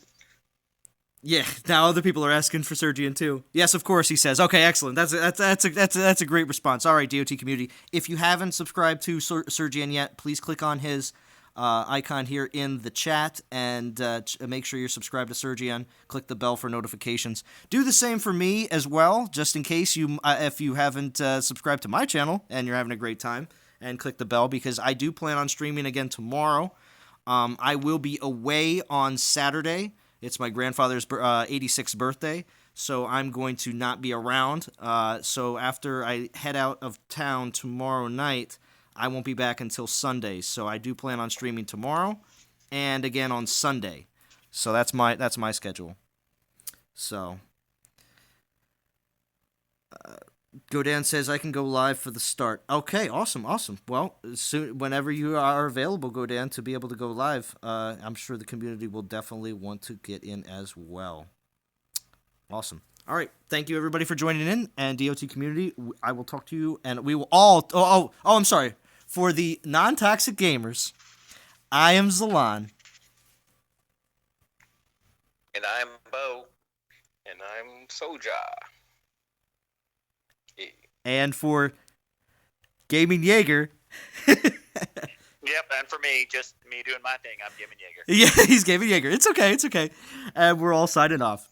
yeah, now other people are asking for Sergian too. Yes, of course, he says. Okay, excellent. That's a great response. All right, DOT community. If you haven't subscribed to Sergian yet, please click on his icon here in the chat and make sure you're subscribed to Sergian. Click the bell for notifications. Do the same for me as well, just in case if you haven't subscribed to my channel and you're having a great time. And click the bell because I do plan on streaming again tomorrow. I will be away on Saturday. It's my grandfather's 86th birthday, so I'm going to not be around. So after I head out of town tomorrow night, I won't be back until Sunday. So I do plan on streaming tomorrow and again on Sunday. So that's my schedule. So Godan says I can go live for the start. Okay, awesome. Well, soon, whenever you are available, Godan, to be able to go live, I'm sure the community will definitely want to get in as well. Awesome. All right, thank you everybody for joining in, and DOT community, I will talk to you, and we will all. I'm sorry. For the non-toxic gamers, I am Zalon. And I'm Bo. And I'm Soja. Yeah. And for Gaming Jaeger. Yep, and for me, just me doing my thing, I'm Jim and Jaeger. Yeah, he's Gaming Jaeger. It's okay. And we're all signing off.